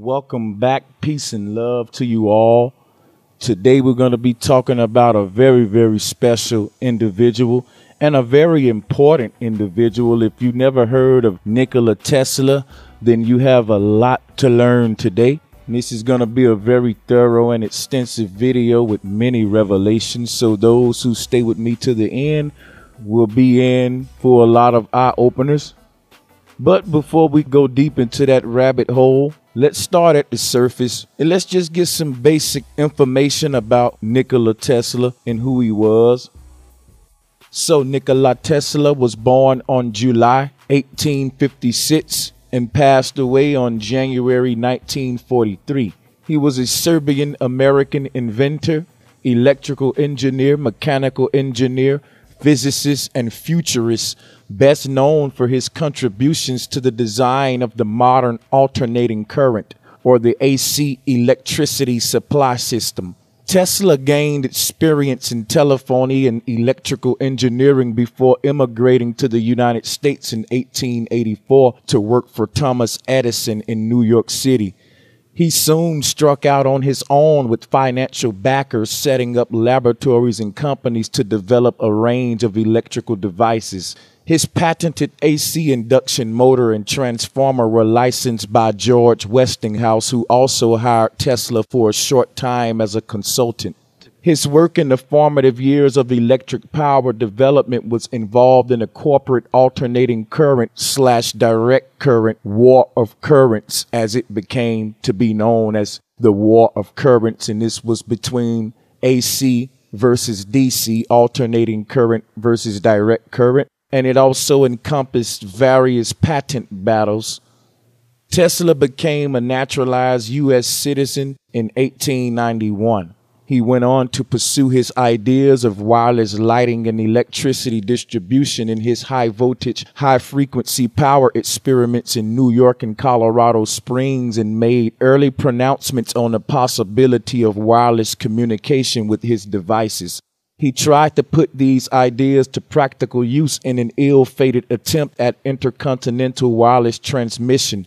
Welcome back. Peace and love to you all. Today we're going to be talking about a very, very special individual and a very important individual. If you never heard of Nikola Tesla, then you have a lot to learn today. And this is going to be a very thorough and extensive video with many revelations. So those who stay with me to the end will be in for a lot of eye openers. But before we go deep into that rabbit hole, let's start at the surface and let's just get some basic information about Nikola Tesla and who he was. So Nikola Tesla was born on July 1856 and passed away on January 1943. He was a Serbian-American inventor, electrical engineer, mechanical engineer, physicist, and futurist, best known for his contributions to the design of the modern alternating current, or the AC electricity supply system. Tesla gained experience in telephony and electrical engineering before immigrating to the United States in 1884 to work for Thomas Edison in New York City. He soon struck out on his own with financial backers, setting up laboratories and companies to develop a range of electrical devices. His patented AC induction motor and transformer were licensed by George Westinghouse, who also hired Tesla for a short time as a consultant. His work in the formative years of electric power development was involved in a corporate alternating current / direct current war of currents, as it became to be known as the war of currents. And this was between AC versus DC, alternating current versus direct current. And it also encompassed various patent battles. Tesla became a naturalized U.S. citizen in 1891. He went on to pursue his ideas of wireless lighting and electricity distribution in his high-voltage, high-frequency power experiments in New York and Colorado Springs, and made early pronouncements on the possibility of wireless communication with his devices. He tried to put these ideas to practical use in an ill-fated attempt at intercontinental wireless transmission,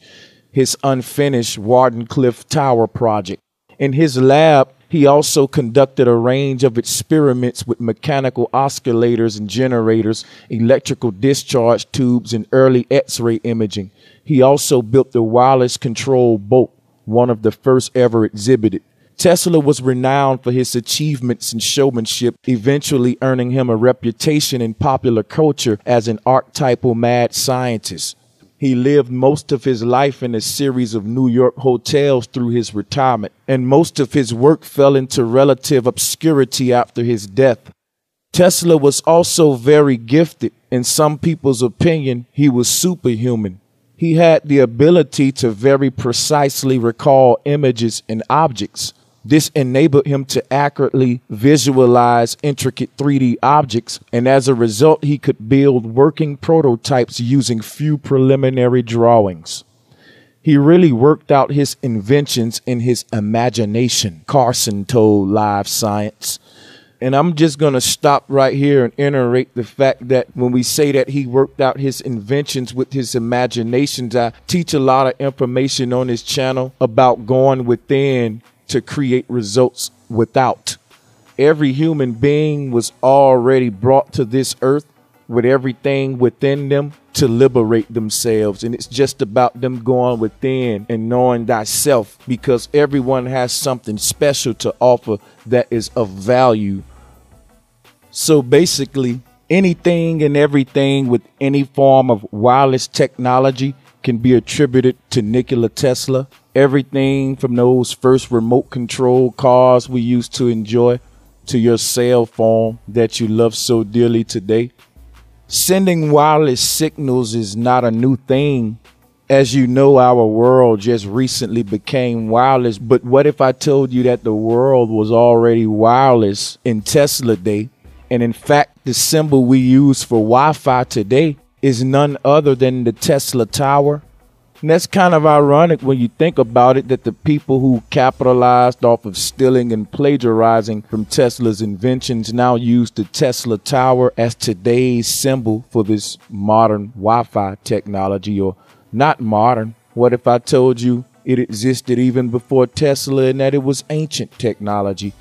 his unfinished Wardenclyffe Tower project. In his lab, he also conducted a range of experiments with mechanical oscillators and generators, electrical discharge tubes, and early X-ray imaging. He also built the wireless control boat, one of the first ever exhibited. Tesla was renowned for his achievements and showmanship, eventually earning him a reputation in popular culture as an archetypal mad scientist. He lived most of his life in a series of New York hotels through his retirement, and most of his work fell into relative obscurity after his death. Tesla was also very gifted. In some people's opinion, he was superhuman. He had the ability to very precisely recall images and objects. This enabled him to accurately visualize intricate 3D objects, and as a result, he could build working prototypes using few preliminary drawings. He really worked out his inventions in his imagination, Carson told Live Science. And I'm just going to stop right here and iterate the fact that when we say that he worked out his inventions with his imaginations, I teach a lot of information on this channel about going within to create results without. Every human being was already brought to this earth with everything within them to liberate themselves. And it's just about them going within and knowing thyself, because everyone has something special to offer that is of value. So basically, anything and everything with any form of wireless technology can be attributed to Nikola Tesla. Everything from those first remote control cars we used to enjoy to your cell phone that you love so dearly today. Sending wireless signals is not a new thing. As you know, our world just recently became wireless. But what if I told you that the world was already wireless in Tesla day? And in fact, the symbol we use for Wi-Fi today is none other than the Tesla Tower. And that's kind of ironic when you think about it, that the people who capitalized off of stealing and plagiarizing from Tesla's inventions now use the Tesla Tower as today's symbol for this modern Wi-Fi technology. Or not modern. What if I told you It existed even before Tesla, and that it was ancient technology.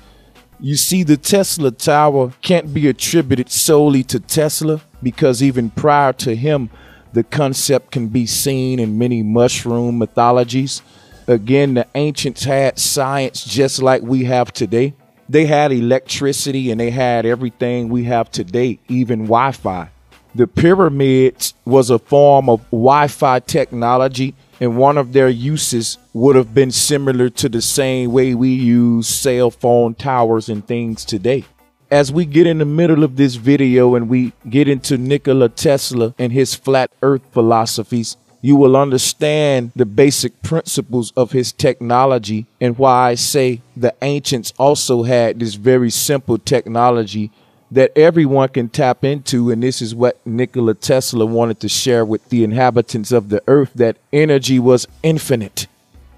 You see, the Tesla Tower can't be attributed solely to Tesla, because even prior to him, the concept can be seen in many mushroom mythologies. Again, the ancients had science just like we have today. They had electricity and they had everything we have today, even Wi-Fi. The pyramids was a form of Wi-Fi technology, and one of their uses would have been similar to the same way we use cell phone towers and things today. As we get in the middle of this video and we get into Nikola Tesla and his flat earth philosophies, you will understand the basic principles of his technology and why I say the ancients also had this very simple technology that everyone can tap into. And this is what Nikola Tesla wanted to share with the inhabitants of the earth, that energy was infinite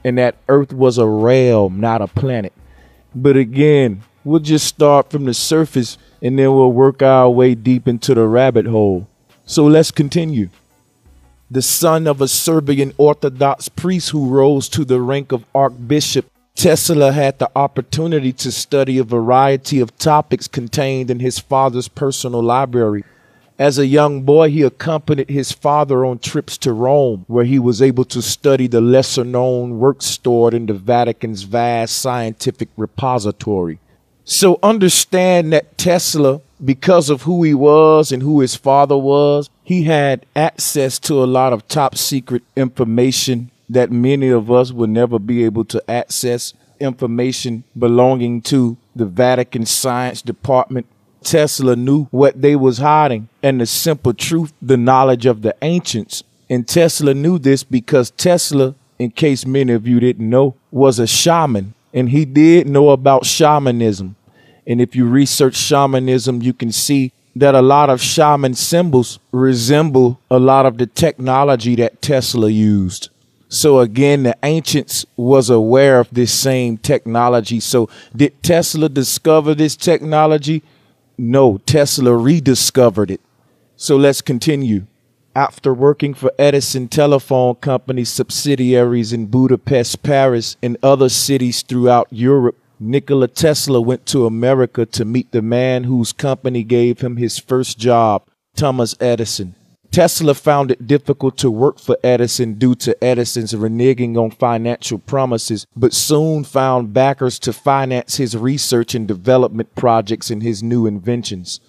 and that earth was a realm, not a planet. But again, we'll just start from the surface and then we'll work our way deep into the rabbit hole. So let's continue. The son of a Serbian Orthodox priest who rose to the rank of archbishop, Tesla had the opportunity to study a variety of topics contained in his father's personal library. As a young boy, he accompanied his father on trips to Rome, where he was able to study the lesser-known works stored in the Vatican's vast scientific repository. So understand that Tesla, because of who he was and who his father was, he had access to a lot of top secret information that many of us will never be able to access, information belonging to the Vatican Science Department. Tesla knew what they was hiding, and the simple truth, the knowledge of the ancients. And Tesla knew this because Tesla, in case many of you didn't know, was a shaman, and he did know about shamanism. And if you research shamanism, you can see that a lot of shaman symbols resemble a lot of the technology that Tesla used. So again, the ancients was aware of this same technology. So did Tesla discover this technology? No, Tesla rediscovered it. So let's continue. After working for Edison Telephone Company subsidiaries in Budapest, Paris, and other cities throughout Europe, Nikola Tesla went to America to meet the man whose company gave him his first job, Thomas Edison. Tesla found it difficult to work for Edison due to Edison's reneging on financial promises, but soon found backers to finance his research and development projects and his new inventions.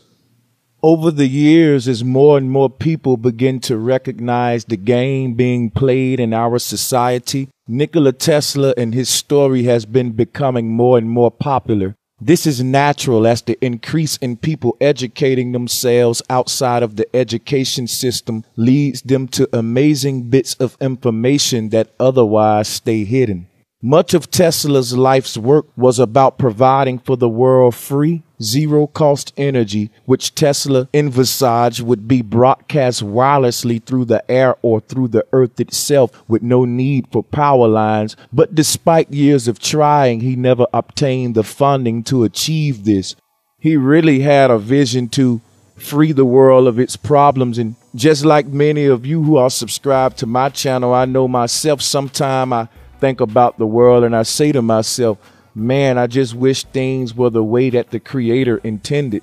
Over the years, as more and more people begin to recognize the game being played in our society, Nikola Tesla and his story has been becoming more and more popular. This is natural as the increase in people educating themselves outside of the education system leads them to amazing bits of information that otherwise stay hidden. Much of Tesla's life's work was about providing for the world free, zero-cost energy, which Tesla envisaged would be broadcast wirelessly through the air or through the earth itself with no need for power lines. But despite years of trying, he never obtained the funding to achieve this. He really had a vision to free the world of its problems. And just like many of you who are subscribed to my channel, I know myself, sometime I think about the world and I say to myself, man, I just wish things were the way that the Creator intended.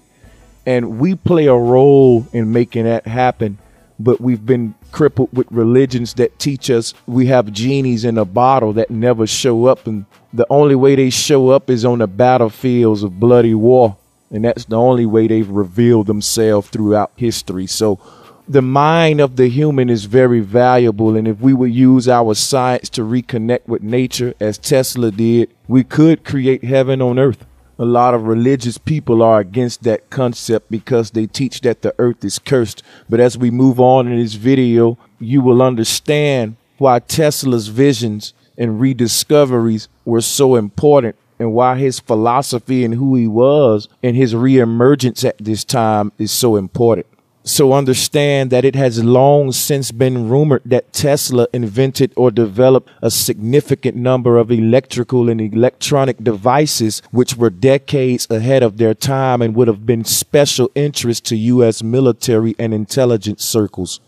And we play a role in making that happen. But we've been crippled with religions that teach us we have genies in a bottle that never show up. And the only way they show up is on the battlefields of bloody war. And that's the only way they've revealed themselves throughout history. So the mind of the human is very valuable, and if we would use our science to reconnect with nature, as Tesla did, we could create heaven on earth. A lot of religious people are against that concept because they teach that the earth is cursed. But as we move on in this video, you will understand why Tesla's visions and rediscoveries were so important, and why his philosophy and who he was and his reemergence at this time is so important. So understand that it has long since been rumored that Tesla invented or developed a significant number of electrical and electronic devices which were decades ahead of their time and would have been special interest to U.S. military and intelligence circles.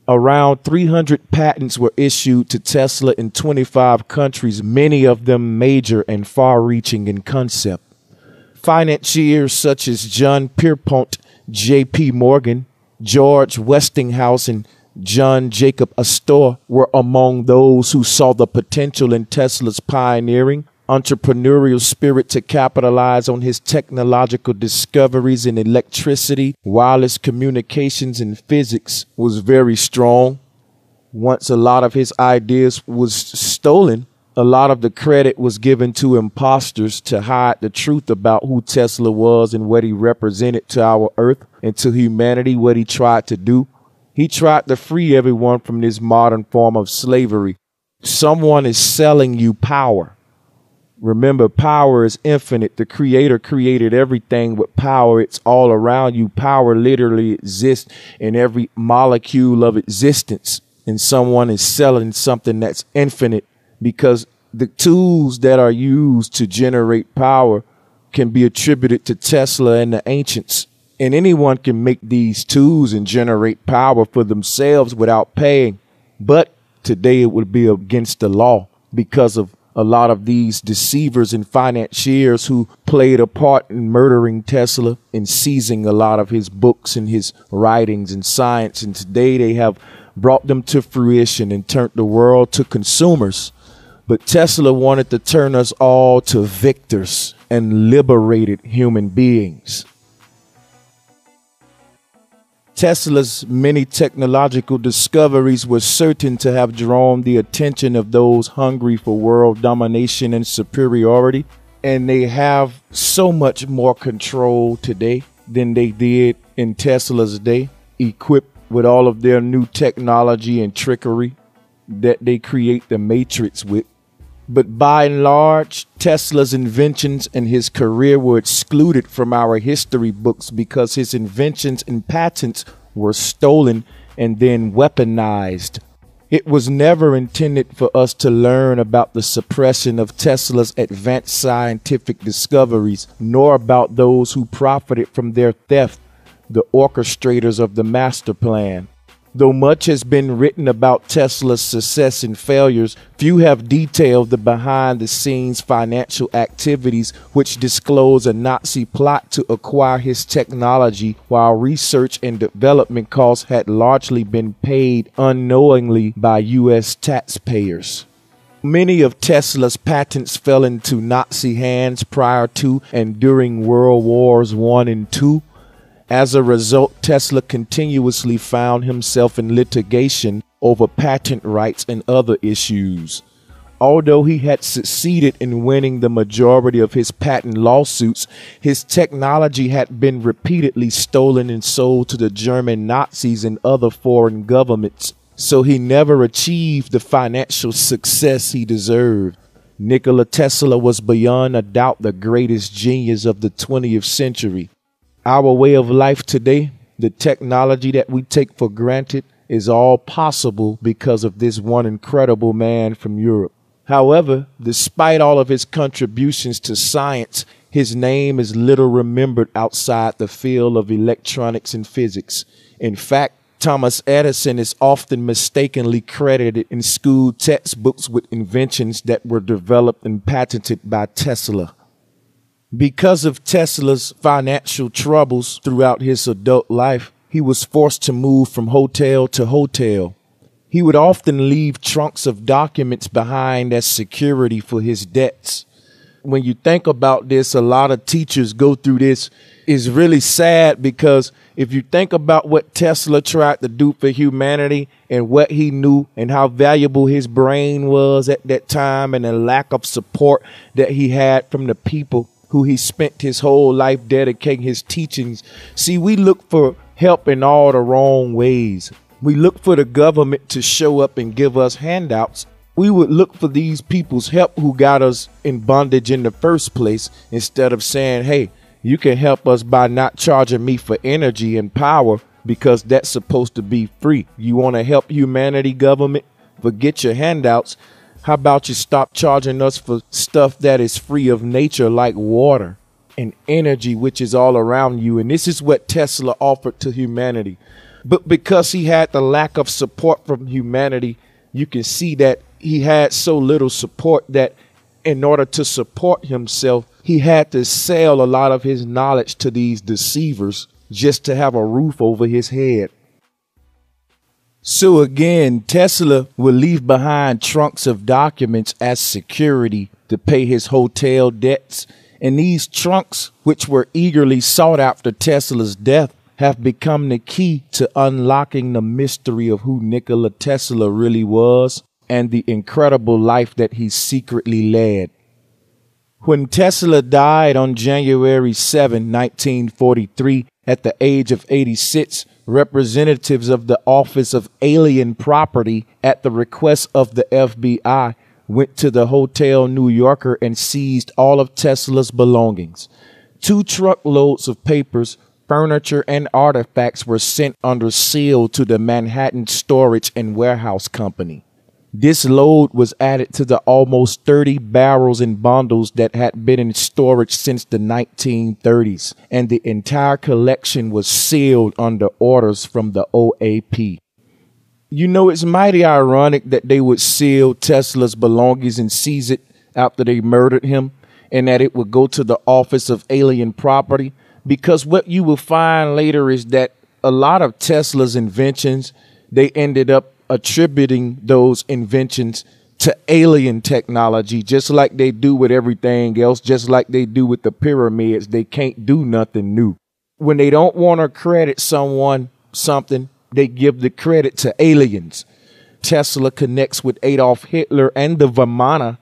Around 300 patents were issued to Tesla in 25 countries, many of them major and far-reaching in concept. Financiers such as John Pierpont, J.P. Morgan, George Westinghouse, and John Jacob Astor were among those who saw the potential in Tesla's pioneering entrepreneurial spirit to capitalize on his technological discoveries in electricity, wireless communications, and physics was very strong. Once a lot of his ideas was stolen, a lot of the credit was given to imposters to hide the truth about who Tesla was and what he represented to our earth and to humanity, what he tried to do. He tried to free everyone from this modern form of slavery. Someone is selling you power. Remember, power is infinite. The Creator created everything with power. It's all around you. Power literally exists in every molecule of existence. And someone is selling something that's infinite, because the tools that are used to generate power can be attributed to Tesla and the ancients. And anyone can make these tools and generate power for themselves without paying. But today it would be against the law because of a lot of these deceivers and financiers who played a part in murdering Tesla and seizing a lot of his books and his writings and science. And today they have brought them to fruition and turned the world to consumers. But Tesla wanted to turn us all to victors and liberated human beings. Tesla's many technological discoveries were certain to have drawn the attention of those hungry for world domination and superiority, and they have so much more control today than they did in Tesla's day, equipped with all of their new technology and trickery that they create the Matrix with. But by and large, Tesla's inventions and his career were excluded from our history books because his inventions and patents were stolen and then weaponized. It was never intended for us to learn about the suppression of Tesla's advanced scientific discoveries, nor about those who profited from their theft, the orchestrators of the master plan. Though much has been written about Tesla's success and failures, few have detailed the behind-the-scenes financial activities which disclose a Nazi plot to acquire his technology, while research and development costs had largely been paid unknowingly by U.S. taxpayers. Many of Tesla's patents fell into Nazi hands prior to and during World Wars I and II. As a result, Tesla continuously found himself in litigation over patent rights and other issues. Although he had succeeded in winning the majority of his patent lawsuits, his technology had been repeatedly stolen and sold to the German Nazis and other foreign governments, so he never achieved the financial success he deserved. Nikola Tesla was beyond a doubt the greatest genius of the 20th century. Our way of life today, the technology that we take for granted, is all possible because of this one incredible man from Europe. However, despite all of his contributions to science, his name is little remembered outside the field of electronics and physics. In fact, Thomas Edison is often mistakenly credited in school textbooks with inventions that were developed and patented by Tesla. Because of Tesla's financial troubles throughout his adult life, he was forced to move from hotel to hotel. He would often leave trunks of documents behind as security for his debts. When you think about this, a lot of teachers go through this. It's really sad because if you think about what Tesla tried to do for humanity and what he knew and how valuable his brain was at that time and the lack of support that he had from the people who he spent his whole life dedicating his teachings. See, we look for help in all the wrong ways. We look for the government to show up and give us handouts. We would look for these people's help who got us in bondage in the first place, instead of saying, hey, you can help us by not charging me for energy and power because that's supposed to be free. You want to help humanity, government? Forget your handouts. How about you stop charging us for stuff that is free of nature, like water and energy, which is all around you? And this is what Tesla offered to humanity. But because he had the lack of support from humanity, you can see that he had so little support that in order to support himself, he had to sell a lot of his knowledge to these deceivers just to have a roof over his head. So again, Tesla would leave behind trunks of documents as security to pay his hotel debts. And these trunks, which were eagerly sought after Tesla's death, have become the key to unlocking the mystery of who Nikola Tesla really was and the incredible life that he secretly led. When Tesla died on January 7, 1943, at the age of 86, representatives of the Office of Alien Property, at the request of the FBI, went to the Hotel New Yorker and seized all of Tesla's belongings. 2 truckloads of papers, furniture, and artifacts were sent under seal to the Manhattan Storage and Warehouse Company. This load was added to the almost 30 barrels and bundles that had been in storage since the 1930s, and the entire collection was sealed under orders from the OAP. You know, it's mighty ironic that they would seal Tesla's belongings and seize it after they murdered him, and that it would go to the Office of Alien Property, because what you will find later is that a lot of Tesla's inventions, they ended up attributing those inventions to alien technology, just like they do with everything else, just like they do with the pyramids. They can't do nothing new. When they don't want to credit someone something, they give the credit to aliens. Tesla connects with Adolf Hitler and the Vimana.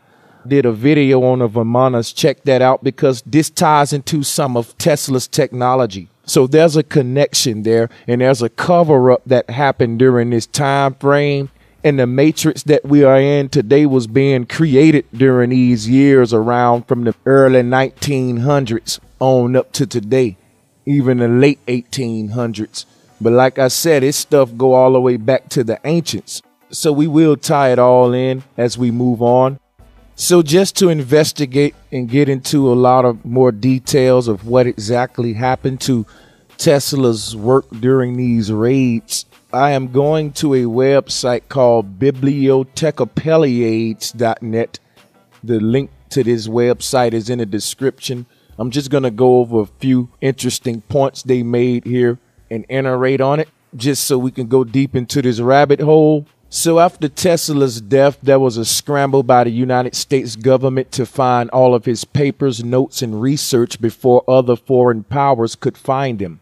Did a video on the Vimanas. Check that out because this ties into some of Tesla's technology. So there's a connection there, and there's a cover-up that happened during this time frame. And the matrix that we are in today was being created during these years around from the early 1900s on up to today, even the late 1800s. But like I said, this stuff go all the way back to the ancients. So we will tie it all in as we move on. So just to investigate and get into a lot of more details of what exactly happened to Tesla's work during these raids, I am going to a website called bibliotecapeliades.net. The link to this website is in the description. I'm just going to go over a few interesting points they made here and iterate on it, just so we can go deep into this rabbit hole. So after Tesla's death, there was a scramble by the United States government to find all of his papers, notes, and research before other foreign powers could find him.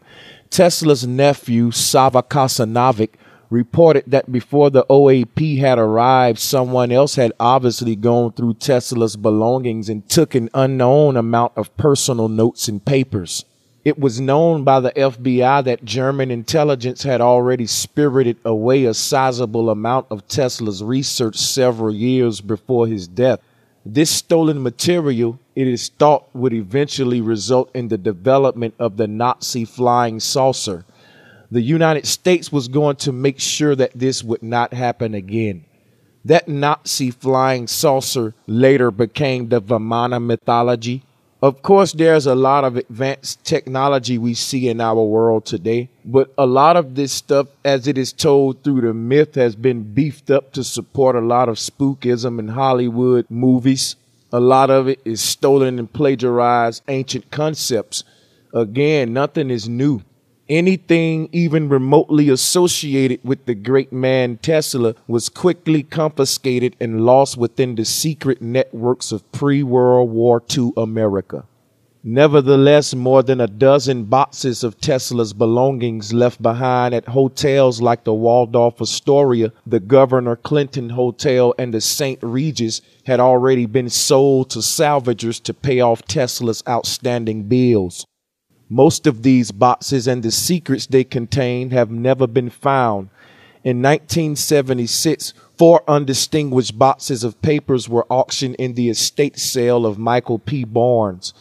Tesla's nephew, Sava Kasanovic, reported that before the OAP had arrived, someone else had obviously gone through Tesla's belongings and took an unknown amount of personal notes and papers. It was known by the FBI that German intelligence had already spirited away a sizable amount of Tesla's research several years before his death. This stolen material, it is thought, would eventually result in the development of the Nazi flying saucer. The United States was going to make sure that this would not happen again. That Nazi flying saucer later became the Vimana mythology. Of course, there's a lot of advanced technology we see in our world today, but a lot of this stuff, as it is told through the myth, has been beefed up to support a lot of spookism in Hollywood movies. A lot of it is stolen and plagiarized ancient concepts. Again, nothing is new. Anything even remotely associated with the great man Tesla was quickly confiscated and lost within the secret networks of pre-World War II America. Nevertheless, more than a dozen boxes of Tesla's belongings left behind at hotels like the Waldorf Astoria, the Governor Clinton Hotel, and the St. Regis had already been sold to salvagers to pay off Tesla's outstanding bills. Most of these boxes and the secrets they contain have never been found. In 1976, 4 undistinguished boxes of papers were auctioned in the estate sale of Michael P. Barnes.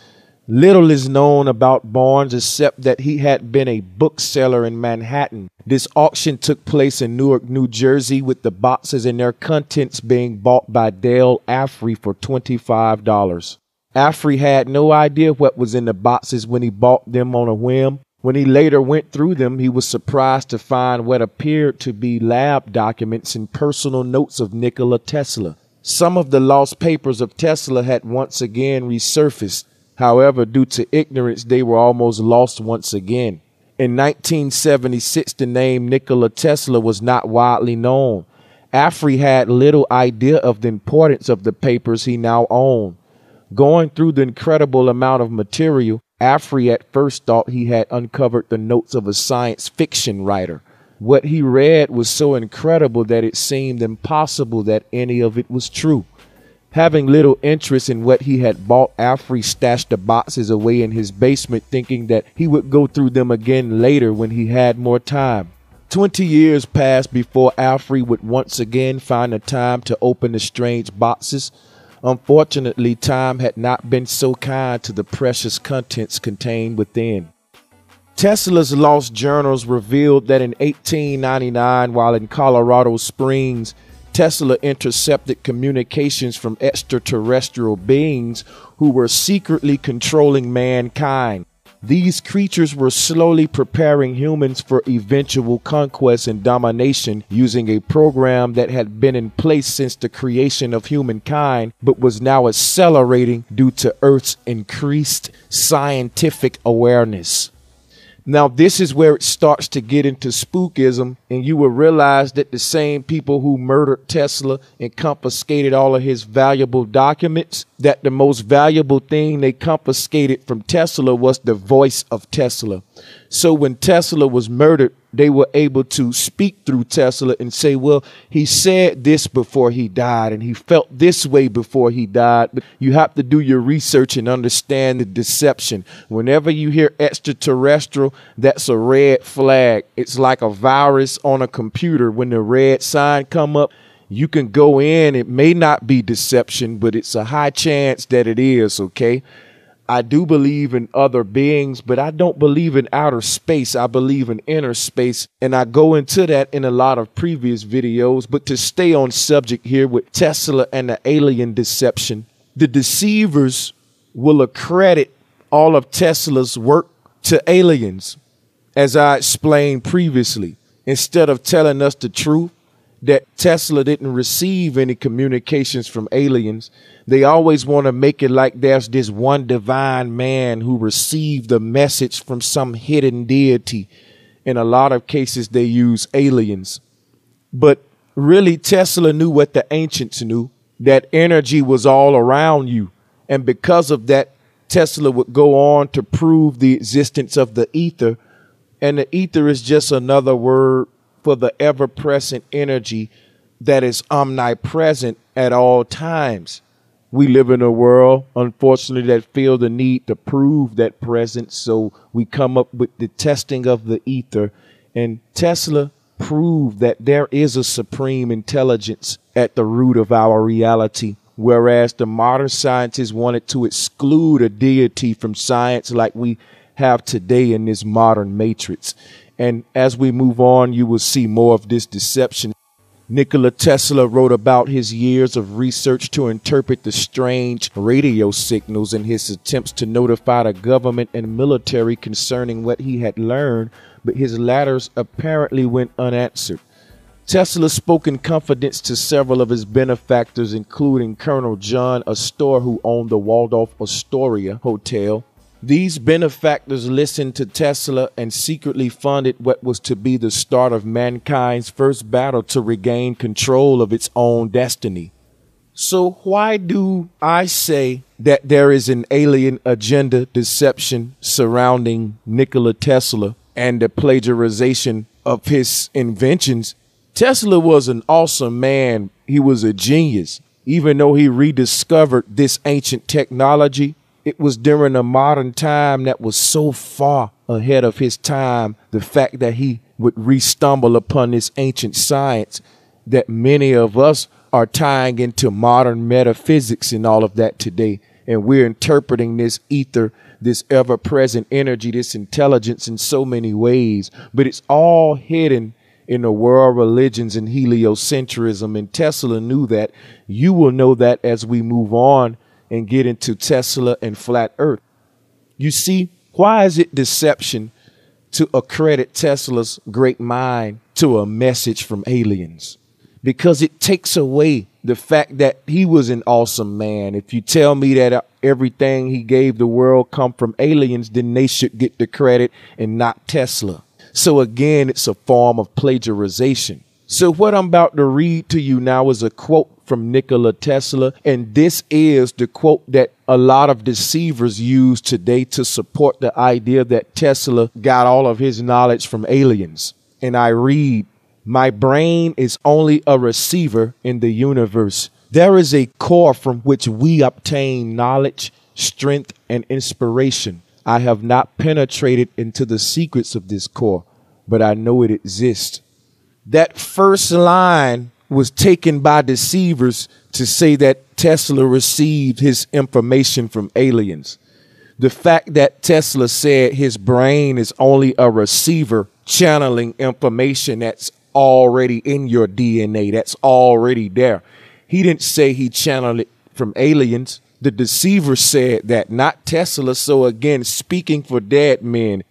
Little is known about Barnes except that he had been a bookseller in Manhattan. This auction took place in Newark, New Jersey, with the boxes and their contents being bought by Dale Affrey for $25. Affrey had no idea what was in the boxes when he bought them on a whim. When he later went through them, he was surprised to find what appeared to be lab documents and personal notes of Nikola Tesla. Some of the lost papers of Tesla had once again resurfaced. However, due to ignorance, they were almost lost once again. In 1976, the name Nikola Tesla was not widely known. Afri had little idea of the importance of the papers he now owned. Going through the incredible amount of material, Afri at first thought he had uncovered the notes of a science fiction writer. What he read was so incredible that it seemed impossible that any of it was true. Having little interest in what he had bought, Afri stashed the boxes away in his basement, thinking that he would go through them again later when he had more time. 20 years passed before Afri would once again find the time to open the strange boxes. Unfortunately, time had not been so kind to the precious contents contained within. Tesla's lost journals revealed that in 1899, while in Colorado Springs, Tesla intercepted communications from extraterrestrial beings who were secretly controlling mankind. These creatures were slowly preparing humans for eventual conquest and domination using a program that had been in place since the creation of humankind, but was now accelerating due to Earth's increased scientific awareness. Now, this is where it starts to get into spookism, and you will realize that the same people who murdered Tesla and confiscated all of his valuable documents, that the most valuable thing they confiscated from Tesla was the voice of Tesla. So when Tesla was murdered, they were able to speak through Tesla and say, well, he said this before he died and he felt this way before he died. But you have to do your research and understand the deception. Whenever you hear extraterrestrial, that's a red flag. It's like a virus on a computer. When the red sign come up, you can go in. It may not be deception, but it's a high chance that it is, okay? I do believe in other beings, but I don't believe in outer space. I believe in inner space, and I go into that in a lot of previous videos. But to stay on subject here with Tesla and the alien deception, the deceivers will accredit all of Tesla's work to aliens, as I explained previously. Instead of telling us the truth, that Tesla didn't receive any communications from aliens, they always want to make it like there's this one divine man who received the message from some hidden deity. In a lot of cases, they use aliens. But really, Tesla knew what the ancients knew, that energy was all around you. And because of that, Tesla would go on to prove the existence of the ether. And the ether is just another word for the ever-present energy that is omnipresent at all times. We live in a world, unfortunately, that feel the need to prove that presence, so we come up with the testing of the ether. And Tesla proved that there is a supreme intelligence at the root of our reality, whereas the modern scientists wanted to exclude a deity from science like we have today in this modern matrix. And as we move on, you will see more of this deception. Nikola Tesla wrote about his years of research to interpret the strange radio signals and his attempts to notify the government and military concerning what he had learned, but his letters apparently went unanswered. Tesla spoke in confidence to several of his benefactors, including Colonel John Astor, who owned the Waldorf Astoria Hotel. These benefactors listened to Tesla and secretly funded what was to be the start of mankind's first battle to regain control of its own destiny. So why do I say that there is an alien agenda deception surrounding Nikola Tesla and the plagiarization of his inventions? Tesla was an awesome man. He was a genius. Even though he rediscovered this ancient technology, it was during a modern time that was so far ahead of his time. The fact that he would re-stumble upon this ancient science that many of us are tying into modern metaphysics and all of that today. And we're interpreting this ether, this ever-present energy, this intelligence in so many ways. But it's all hidden in the world religions and heliocentrism. And Tesla knew that. You will know that as we move on and get into Tesla and flat earth. You see, why is it deception to accredit Tesla's great mind to a message from aliens, because it takes away the fact that he was an awesome man. If you tell me that everything he gave the world come from aliens, then they should get the credit and not Tesla. So again, it's a form of plagiarization. So what I'm about to read to you now is a quote from Nikola Tesla, and this is the quote that a lot of deceivers use today to support the idea that Tesla got all of his knowledge from aliens. And I read, "My brain is only a receiver in the universe. There is a core from which we obtain knowledge, strength, and inspiration. I have not penetrated into the secrets of this core, but I know it exists." That first line was taken by deceivers to say that Tesla received his information from aliens. The fact that Tesla said his brain is only a receiver channeling information that's already in your DNA, that's already there. He didn't say he channeled it from aliens. The deceiver said that, not Tesla. So again, speaking for dead men.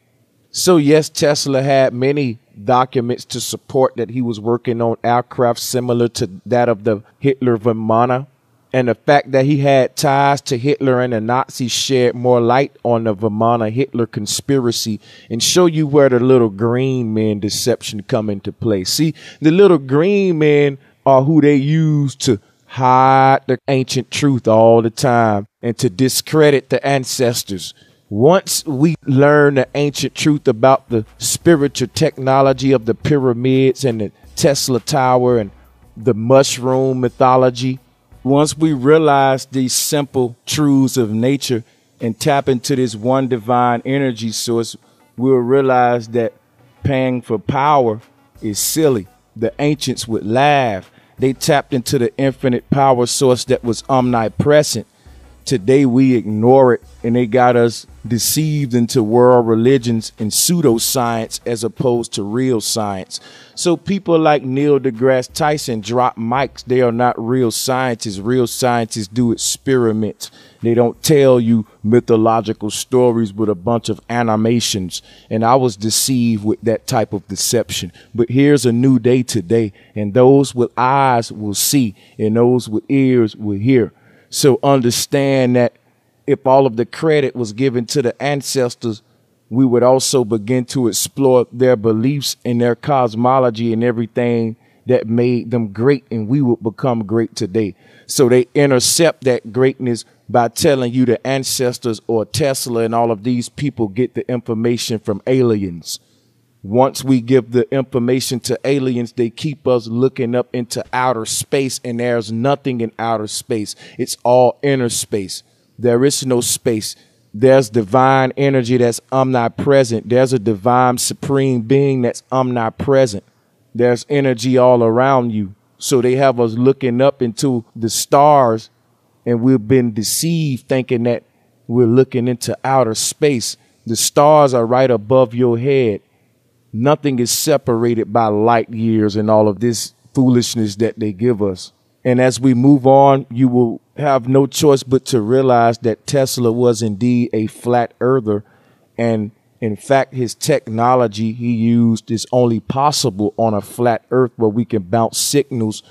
So yes, Tesla had many documents to support that he was working on aircraft similar to that of the Hitler Vimana. And the fact that he had ties to Hitler and the Nazis shed more light on the Vimana-Hitler conspiracy and show you where the little green men deception come into play. See, the little green men are who they use to hide the ancient truth all the time and to discredit the ancestors. Once we learn the ancient truth about the spiritual technology of the pyramids and the Tesla Tower and the mushroom mythology, once we realize these simple truths of nature and tap into this one divine energy source, we'll realize that paying for power is silly. The ancients would laugh. They tapped into the infinite power source that was omnipresent. Today we ignore it, and they got us deceived into world religions and pseudoscience as opposed to real science. So people like Neil deGrasse Tyson drop mics. They are not real scientists. Real scientists do experiments. They don't tell you mythological stories with a bunch of animations. And I was deceived with that type of deception. But here's a new day today, and those with eyes will see, and those with ears will hear. So understand that if all of the credit was given to the ancestors, we would also begin to explore their beliefs and their cosmology and everything that made them great, and we would become great today. So they intercept that greatness by telling you the ancestors or Tesla and all of these people get the information from aliens. Once we give the information to aliens, they keep us looking up into outer space, and there's nothing in outer space. It's all inner space. There is no space. There's divine energy that's omnipresent. There's a divine supreme being that's omnipresent. There's energy all around you. So they have us looking up into the stars, and we've been deceived thinking that we're looking into outer space. The stars are right above your head. Nothing is separated by light years and all of this foolishness that they give us. And as we move on, you will have no choice but to realize that Tesla was indeed a flat earther. And in fact, his technology he used is only possible on a flat earth, where we can bounce signals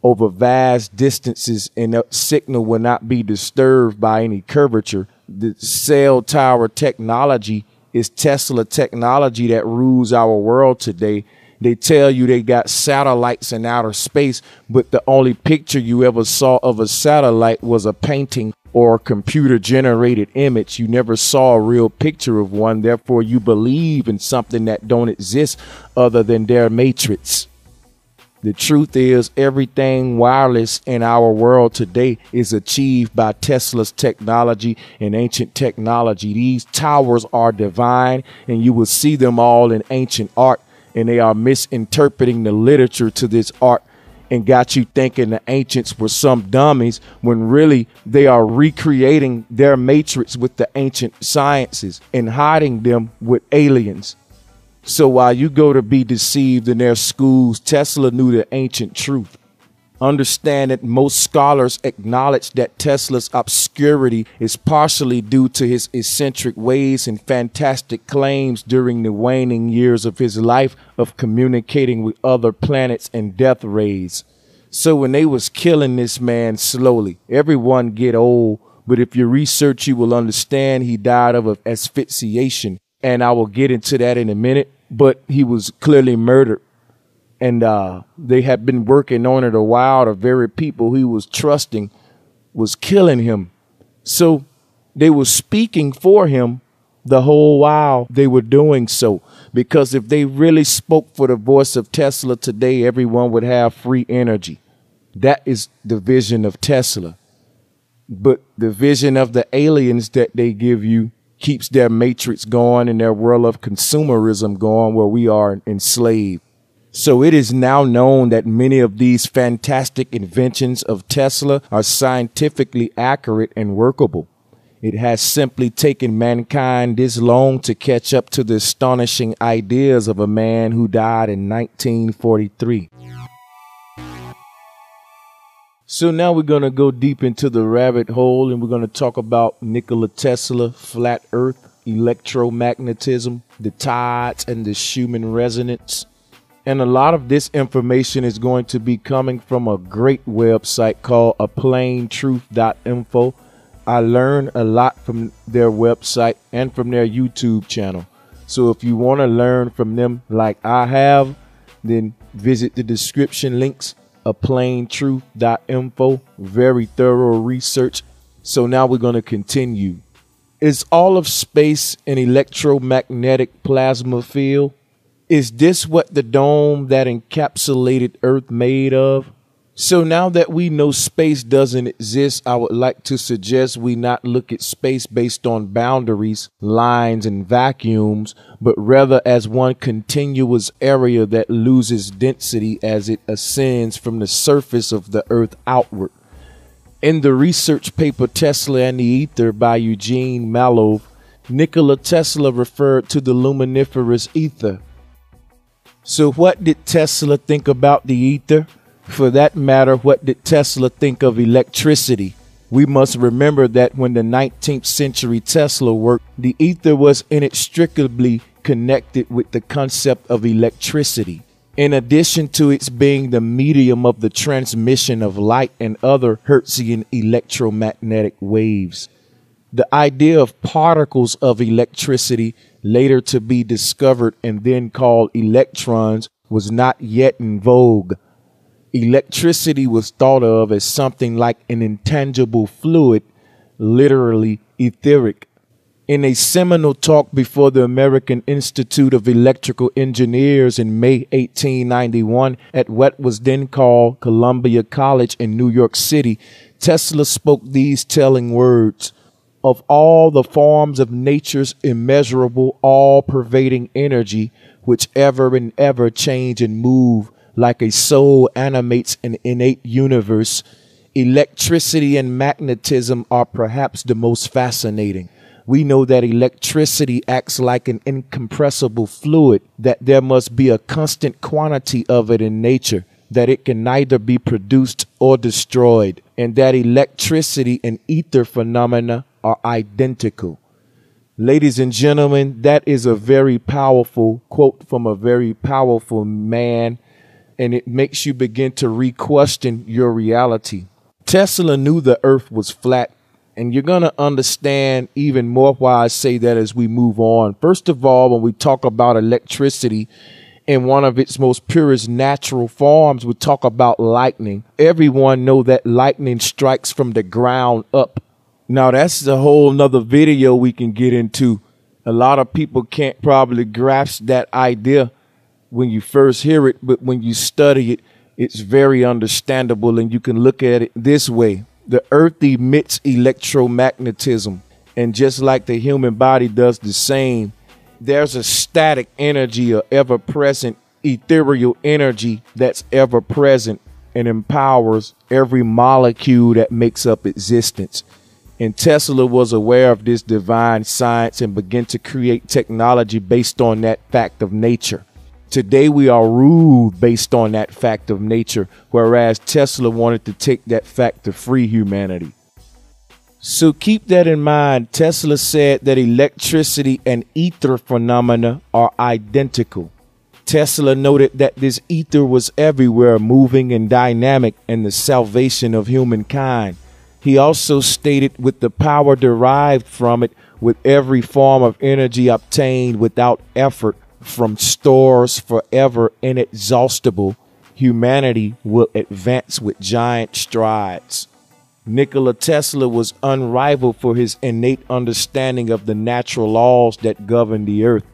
over vast distances and that signal will not be disturbed by any curvature. The cell tower technology is Tesla technology that rules our world today. They tell you they got satellites in outer space, but the only picture you ever saw of a satellite was a painting or a computer generated image. You never saw a real picture of one. Therefore, you believe in something that don't exist other than their matrix. The truth is, everything wireless in our world today is achieved by Tesla's technology and ancient technology. These towers are divine, and you will see them all in ancient art, and they are misinterpreting the literature to this art and got you thinking the ancients were some dummies, when really they are recreating their matrix with the ancient sciences and hiding them with aliens. So while you go to be deceived in their schools, Tesla knew the ancient truth. Understand that most scholars acknowledge that Tesla's obscurity is partially due to his eccentric ways and fantastic claims during the waning years of his life of communicating with other planets and death rays. So when they was killing this man slowly, everyone get old, but if you research, you will understand he died of asphyxiation, and I will get into that in a minute, but he was clearly murdered. And they had been working on it a while. The very people he was trusting was killing him. So they were speaking for him the whole while they were doing so. Because if they really spoke for the voice of Tesla today, everyone would have free energy. That is the vision of Tesla. But the vision of the aliens that they give you keeps their matrix going and their world of consumerism going, where we are enslaved. So it is now known that many of these fantastic inventions of Tesla are scientifically accurate and workable. It has simply taken mankind this long to catch up to the astonishing ideas of a man who died in 1943. So now we're going to go deep into the rabbit hole, and we're going to talk about Nikola Tesla, flat earth, electromagnetism, the tides, and the Schumann resonance. And a lot of this information is going to be coming from a great website called aplaintruth.info. I learned a lot from their website and from their YouTube channel. So if you want to learn from them like I have, then visit the description links, aplaintruth.info. Very thorough research. So now we're going to continue. Is all of space an electromagnetic plasma field? Is this what the dome that encapsulated Earth made of? So now that we know space doesn't exist, I would like to suggest we not look at space based on boundaries, lines, and vacuums, but rather as one continuous area that loses density as it ascends from the surface of the Earth outward. In the research paper Tesla and the Ether by Eugene Malov, Nikola Tesla referred to the luminiferous ether. So what did Tesla think about the ether? For that matter, what did Tesla think of electricity? We must remember that when the 19th century Tesla worked, the ether was inextricably connected with the concept of electricity. In addition to its being the medium of the transmission of light and other Hertzian electromagnetic waves. The idea of particles of electricity, later to be discovered and then called electrons, was not yet in vogue. Electricity was thought of as something like an intangible fluid, literally etheric. In a seminal talk before the American Institute of Electrical Engineers in May 1891 at what was then called Columbia College in New York City, Tesla spoke these telling words: "Of all the forms of nature's immeasurable, all-pervading energy, which ever and ever change and move like a soul animates an innate universe, electricity and magnetism are perhaps the most fascinating. We know that electricity acts like an incompressible fluid, that there must be a constant quantity of it in nature, that it can neither be produced or destroyed, and that electricity and ether phenomena are identical." Ladies and gentlemen, that is a very powerful quote from a very powerful man, and it makes you begin to re-question your reality. Tesla knew the earth was flat, and you're going to understand even more why I say that as we move on. First of all, when we talk about electricity in one of its most purest natural forms, we talk about lightning. Everyone know that lightning strikes from the ground up. Now, that's a whole nother video we can get into. A lot of people can't probably grasp that idea when you first hear it, but when you study it, it's very understandable, and you can look at it this way. The earth emits electromagnetism, and just like the human body does the same, there's a static energy, or ever-present ethereal energy that's ever present and empowers every molecule that makes up existence. And Tesla was aware of this divine science and began to create technology based on that fact of nature. Today we are ruled based on that fact of nature, whereas Tesla wanted to take that fact to free humanity. So keep that in mind. Tesla said that electricity and ether phenomena are identical. Tesla noted that this ether was everywhere, moving and dynamic, and the salvation of humankind. He also stated with the power derived from it, with every form of energy obtained without effort from stores forever inexhaustible, humanity will advance with giant strides. Nikola Tesla was unrivaled for his innate understanding of the natural laws that govern the earth.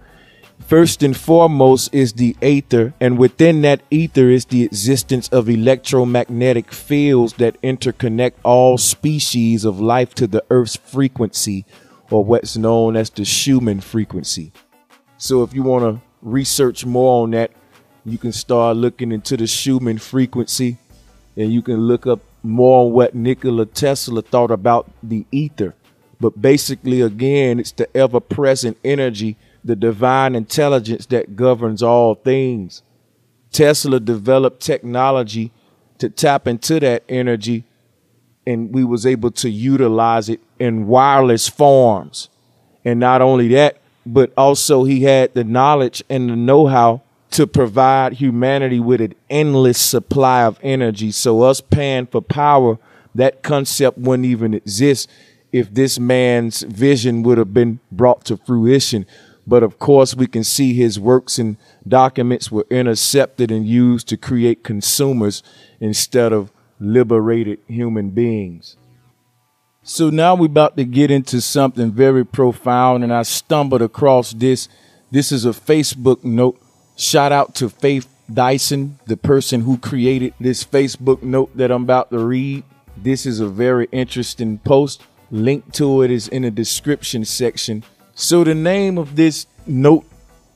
First and foremost is the ether, and within that ether is the existence of electromagnetic fields that interconnect all species of life to the earth's frequency, or what's known as the Schumann frequency. So if you want to research more on that, you can start looking into the Schumann frequency, and you can look up more on what Nikola Tesla thought about the ether. But basically, again, it's the ever-present energy, the divine intelligence that governs all things. Tesla developed technology to tap into that energy, and we was able to utilize it in wireless forms. And not only that, but also he had the knowledge and the know-how to provide humanity with an endless supply of energy. So us paying for power, that concept wouldn't even exist if this man's vision would have been brought to fruition. But of course, we can see his works and documents were intercepted and used to create consumers instead of liberated human beings. So now we're about to get into something very profound, and I stumbled across this. This is a Facebook note. Shout out to Faith Dyson, the person who created this Facebook note that I'm about to read. This is a very interesting post. Link to it is in the description section. So the name of this note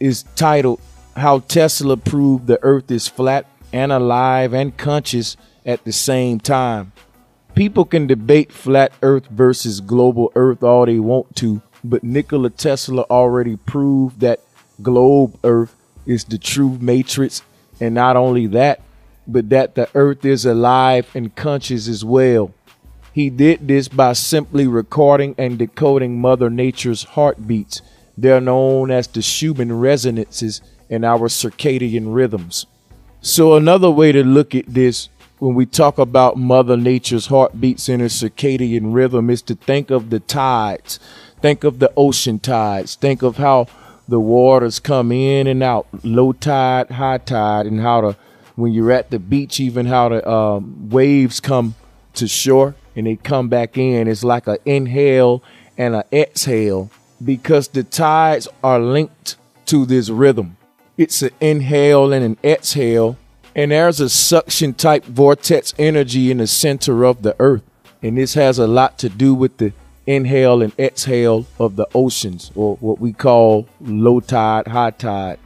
is titled, How Tesla Proved the Earth is Flat and Alive and Conscious at the Same Time. People can debate flat Earth versus global Earth all they want to, but Nikola Tesla already proved that globe Earth is the true matrix, and not only that, but that the earth is alive and conscious as well. He did this by simply recording and decoding Mother Nature's heartbeats. They're known as the Schumann resonances in our circadian rhythms. So another way to look at this, when we talk about Mother Nature's heartbeats in a circadian rhythm, is to think of the tides. Think of the ocean tides. Think of how the waters come in and out, low tide, high tide, and how when you're at the beach, even how the waves come to shore and they come back in. It's like an inhale and an exhale, because the tides are linked to this rhythm. It's an inhale and an exhale, and there's a suction type vortex energy in the center of the earth. And this has a lot to do with the inhale and exhale of the oceans, or what we call low tide, high tide.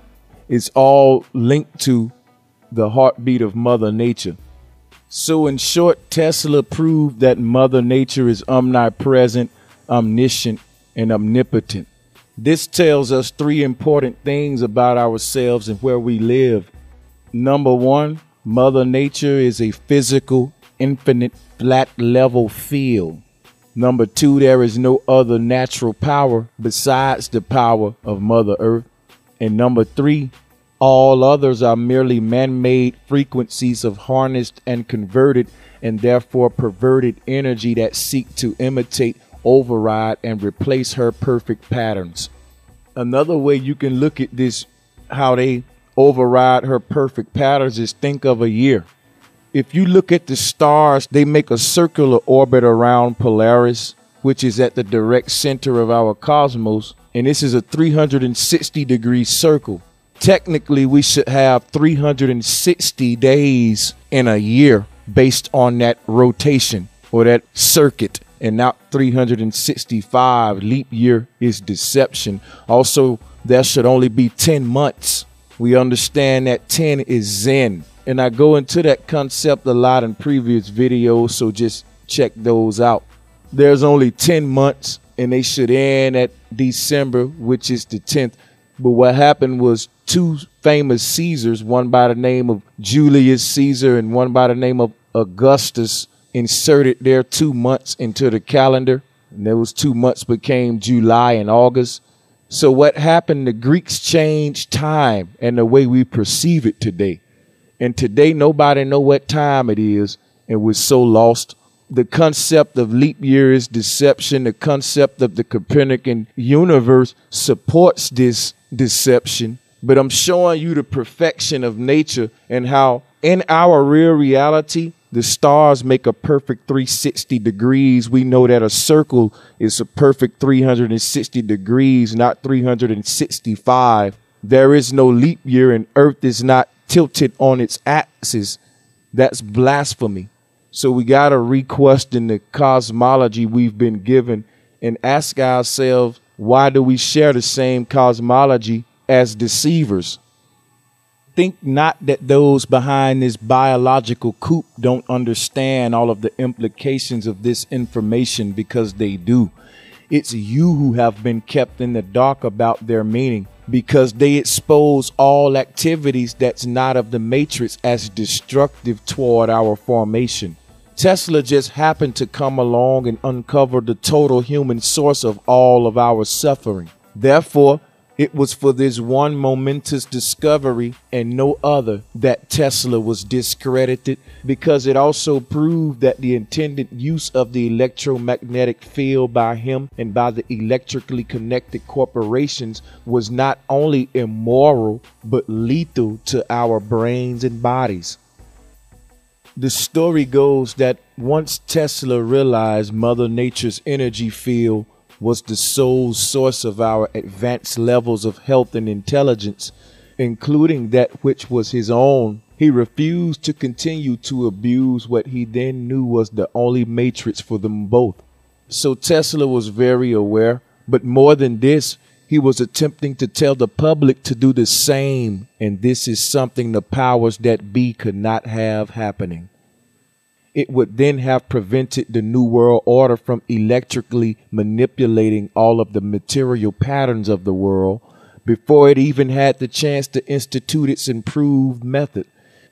It's all linked to the heartbeat of Mother Nature. So in short, Tesla proved that Mother Nature is omnipresent, omniscient, and omnipotent. This tells us three important things about ourselves and where we live. Number one, Mother Nature is a physical, infinite, flat level field. Number two, there is no other natural power besides the power of Mother Earth. And number three, all others are merely man-made frequencies of harnessed and converted and therefore perverted energy that seek to imitate, override, and replace her perfect patterns. Another way you can look at this, how they override her perfect patterns, is think of a year. If you look at the stars, they make a circular orbit around Polaris, which is at the direct center of our cosmos, and this is a 360-degree circle. Technically, we should have 360 days in a year based on that rotation or that circuit, and not 365. Leap year is deception. Also, there should only be 10 months. We understand that 10 is Zen. And I go into that concept a lot in previous videos, so just check those out. There's only 10 months, and they should end at December, which is the 10th. But what happened was 2 famous Caesars, one by the name of Julius Caesar and one by the name of Augustus, inserted their 2 months into the calendar. And those 2 months became July and August. So what happened? The Greeks changed time and the way we perceive it today. And today, nobody know what time it is, and we're so lost. The concept of leap year is deception. The concept of the Copernican universe supports this deception. But I'm showing you the perfection of nature and how in our real reality, the stars make a perfect 360 degrees. We know that a circle is a perfect 360 degrees, not 365. There is no leap year, and Earth is not tilted on its axis. That's blasphemy. So we got to re-question the cosmology we've been given and ask ourselves, why do we share the same cosmology as deceivers? Think not that those behind this biological coup don't understand all of the implications of this information, because they do. It's you who have been kept in the dark about their meaning, because they expose all activities that's not of the matrix as destructive toward our formation. Tesla just happened to come along and uncover the total human source of all of our suffering. Therefore, it was for this one momentous discovery and no other that Tesla was discredited, because it also proved that the intended use of the electromagnetic field by him and by the electrically connected corporations was not only immoral, but lethal to our brains and bodies. The story goes that once Tesla realized Mother Nature's energy field was the sole source of our advanced levels of health and intelligence, including that which was his own, he refused to continue to abuse what he then knew was the only matrix for them both. So Tesla was very aware, but more than this, he was attempting to tell the public to do the same, and this is something the powers that be could not have happening. It would then have prevented the New World Order from electrically manipulating all of the material patterns of the world before it even had the chance to institute its improved method.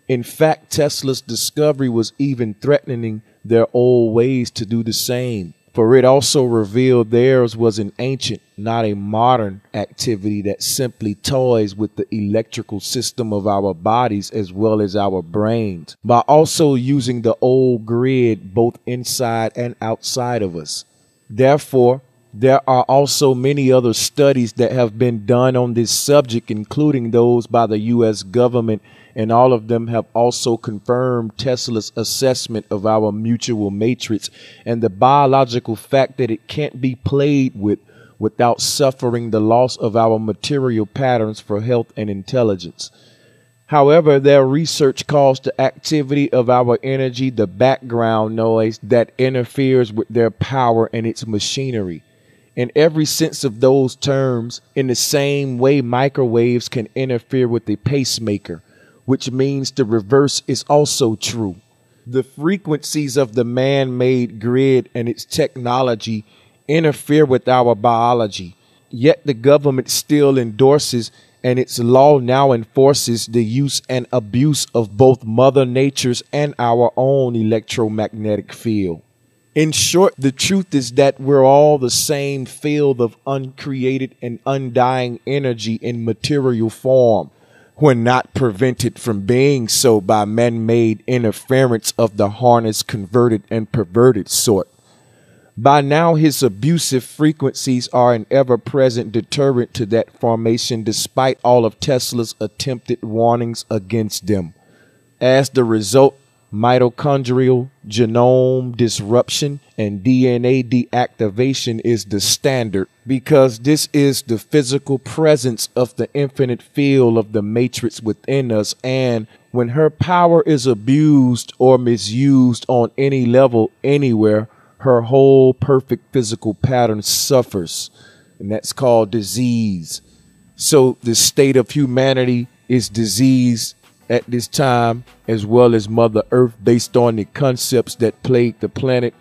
In fact, Tesla's discovery was even threatening their old ways to do the same, for it also revealed theirs was an ancient, not a modern activity that simply toys with the electrical system of our bodies as well as our brains, by also using the old grid both inside and outside of us. Therefore, there are also many other studies that have been done on this subject, including those by the U.S. government, and all of them have also confirmed Tesla's assessment of our mutual matrix and the biological fact that it can't be played with without suffering the loss of our material patterns for health and intelligence. However, their research calls the activity of our energy the background noise that interferes with their power and its machinery. In every sense of those terms, in the same way microwaves can interfere with a pacemaker, which means the reverse is also true. The frequencies of the man-made grid and its technology interfere with our biology, yet the government still endorses and its law now enforces the use and abuse of both Mother Nature's and our own electromagnetic field. In short, the truth is that we're all the same field of uncreated and undying energy in material form, when not prevented from being so by man-made interference of the harness converted and perverted sort. By now, his abusive frequencies are an ever-present deterrent to that formation, despite all of Tesla's attempted warnings against them. As the result, mitochondrial genome disruption and DNA deactivation is the standard, because this is the physical presence of the infinite field of the matrix within us, and when her power is abused or misused on any level anywhere, her whole perfect physical pattern suffers, and that's called disease. So the state of humanity is disease at this time, as well as Mother Earth, based on the concepts that plague the planet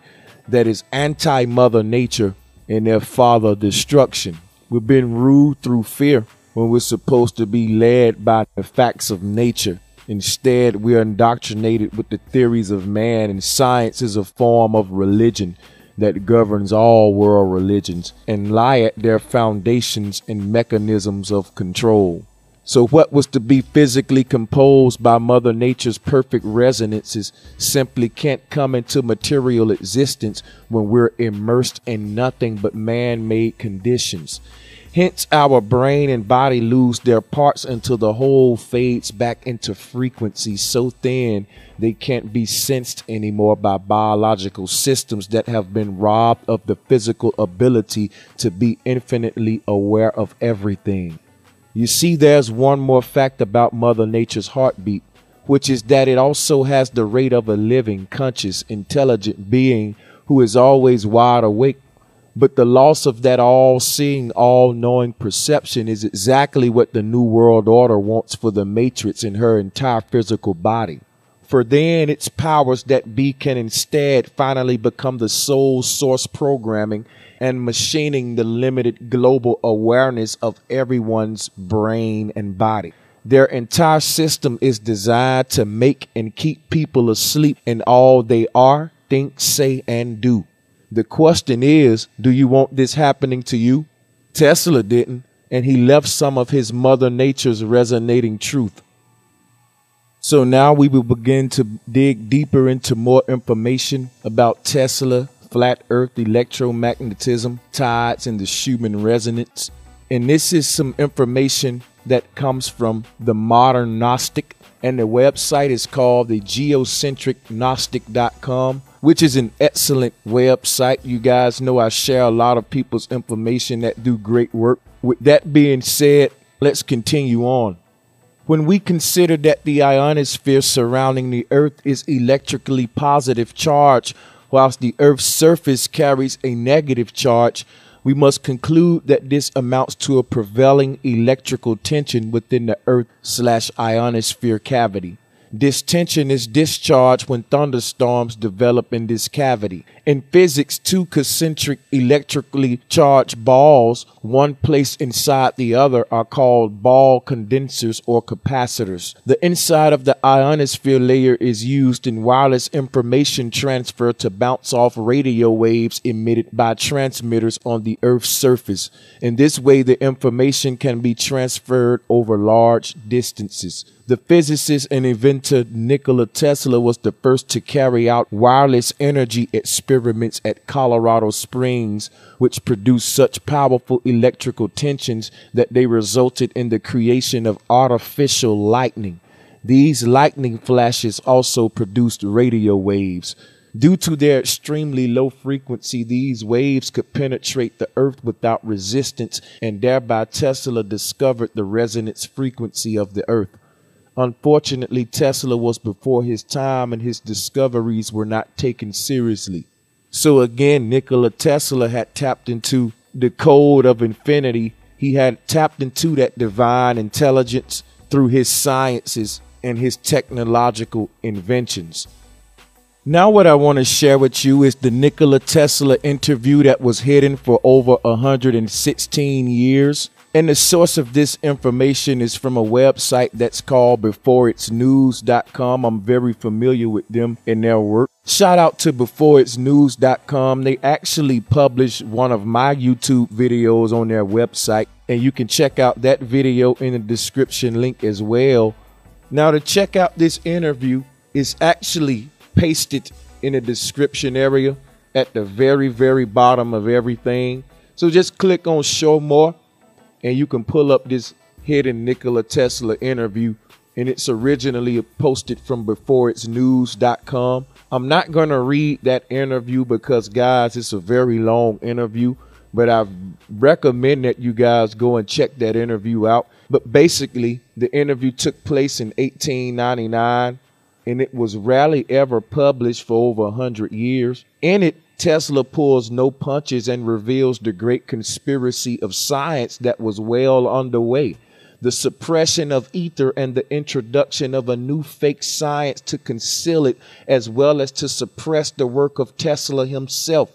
that is anti-Mother Nature and their father destruction. We've been ruled through fear, when we're supposed to be led by the facts of nature. Instead, we are indoctrinated with the theories of man, and science is a form of religion that governs all world religions and lie at their foundations and mechanisms of control. So what was to be physically composed by Mother Nature's perfect resonances simply can't come into material existence when we're immersed in nothing but man-made conditions. Hence, our brain and body lose their parts until the whole fades back into frequencies so thin they can't be sensed anymore by biological systems that have been robbed of the physical ability to be infinitely aware of everything. You see, there's one more fact about Mother Nature's heartbeat, which is that it also has the rate of a living, conscious, intelligent being who is always wide awake. But the loss of that all-seeing, all-knowing perception is exactly what the New World Order wants for the Matrix in her entire physical body. For then its powers that be can instead finally become the sole source programming and machining the limited global awareness of everyone's brain and body. Their entire system is designed to make and keep people asleep in all they are, think, say, and do. The question is, do you want this happening to you? Tesla didn't, and he left some of his Mother Nature's resonating truth. So now we will begin to dig deeper into more information about Tesla, flat earth, electromagnetism, tides, and the Schumann resonance. And this is some information that comes from the Modern Gnostic, and the website is called the geocentricgnostic.com, which is an excellent website. You guys know I share a lot of people's information that do great work. With that being said, let's continue on. When we consider that the ionosphere surrounding the Earth is electrically positive charge, whilst the Earth's surface carries a negative charge, we must conclude that this amounts to a prevailing electrical tension within the Earth/ionosphere cavity. This tension is discharged when thunderstorms develop in this cavity. In physics, two concentric electrically charged balls, one placed inside the other, are called ball condensers or capacitors. The inside of the ionosphere layer is used in wireless information transfer to bounce off radio waves emitted by transmitters on the Earth's surface. In this way, the information can be transferred over large distances. The physicist and inventor Nikola Tesla was the first to carry out wireless energy experiments at Colorado Springs, which produced such powerful electrical tensions that they resulted in the creation of artificial lightning. These lightning flashes also produced radio waves. Due to their extremely low frequency, these waves could penetrate the Earth without resistance, and thereby Tesla discovered the resonance frequency of the Earth. Unfortunately, Tesla was before his time and his discoveries were not taken seriously. So again, Nikola Tesla had tapped into the code of infinity. He had tapped into that divine intelligence through his sciences and his technological inventions. Now what I want to share with you is the Nikola Tesla interview that was hidden for over 116 years. And the source of this information is from a website that's called beforeitsnews.com. I'm very familiar with them and their work. Shout out to beforeitsnews.com. They actually published one of my YouTube videos on their website, and you can check out that video in the description link as well. Now, to check out this interview is actually pasted in the description area at the very, very bottom of everything. So just click on show more, and you can pull up this hidden Nikola Tesla interview, and it's originally posted from beforeitsnews.com. I'm not going to read that interview because, guys, it's a very long interview, but I recommend that you guys go and check that interview out. But basically, the interview took place in 1899, and it was rarely ever published for over 100 years. In it, Tesla pulls no punches and reveals the great conspiracy of science that was well underway. The suppression of ether and the introduction of a new fake science to conceal it, as well as to suppress the work of Tesla himself.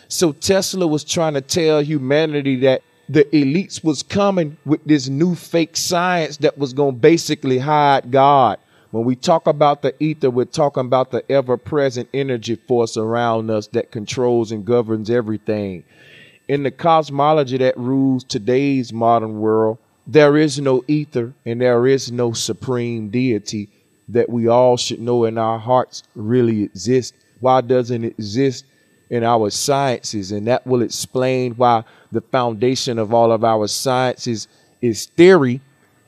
So Tesla was trying to tell humanity that the elites was coming with this new fake science that was going to basically hide God. When we talk about the ether, we're talking about the ever-present energy force around us that controls and governs everything. In the cosmology that rules today's modern world, there is no ether and there is no supreme deity that we all should know in our hearts really exists. Why doesn't it exist in our sciences? And that will explain why the foundation of all of our sciences is theory,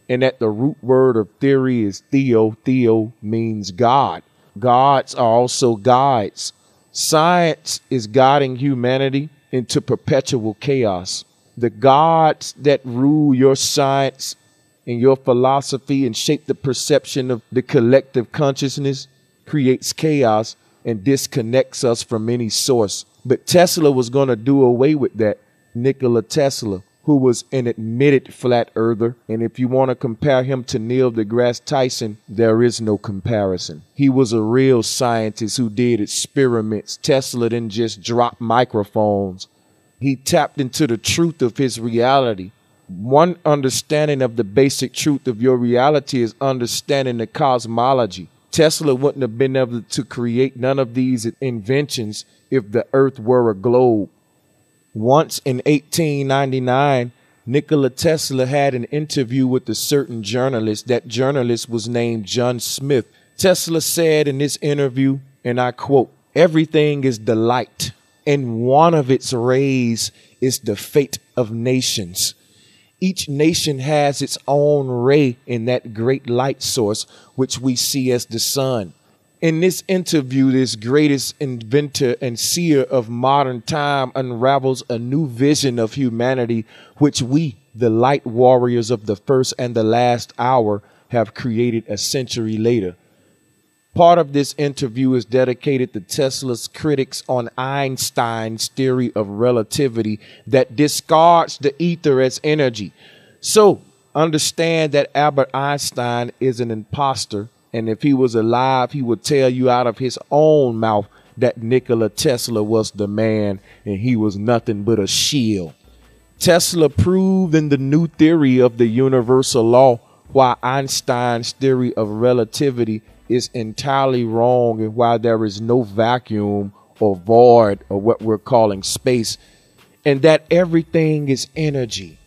and that the root word of theory is theo. Theo means God. Gods are also guides. Science is guiding humanity into perpetual chaos. The gods that rule your science and your philosophy and shape the perception of the collective consciousness creates chaos and disconnects us from any source. But Tesla was going to do away with that. Nikola Tesla, who was an admitted flat earther. And if you want to compare him to Neil deGrasse Tyson, there is no comparison. He was a real scientist who did experiments. Tesla didn't just drop microphones. He tapped into the truth of his reality. One understanding of the basic truth of your reality is understanding the cosmology. Tesla wouldn't have been able to create none of these inventions if the earth were a globe. Once in 1899, Nikola Tesla had an interview with a certain journalist. That journalist was named John Smith. Tesla said in this interview, and I quote, "Everything is the light, and one of its rays is the fate of nations. Each nation has its own ray in that great light source, which we see as the sun." In this interview, this greatest inventor and seer of modern time unravels a new vision of humanity, which we, the light warriors of the first and the last hour, have created a century later. Part of this interview is dedicated to Tesla's critics on Einstein's theory of relativity that discards the ether as energy. So understand that Albert Einstein is an imposter. And if he was alive, he would tell you out of his own mouth that Nikola Tesla was the man and he was nothing but a shield. Tesla proved in the new theory of the universal law why Einstein's theory of relativity is entirely wrong and why there is no vacuum or void or what we're calling space, and that everything is energy.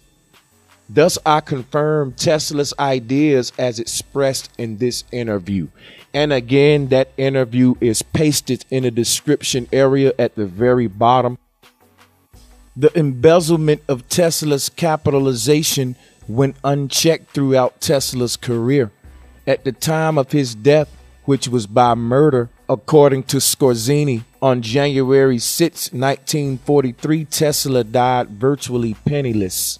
Thus, I confirm Tesla's ideas as expressed in this interview. And again, that interview is pasted in the description area at the very bottom. The embezzlement of Tesla's capitalization went unchecked throughout Tesla's career. At the time of his death, which was by murder, according to Scorzini, on January 6, 1943, Tesla died virtually penniless.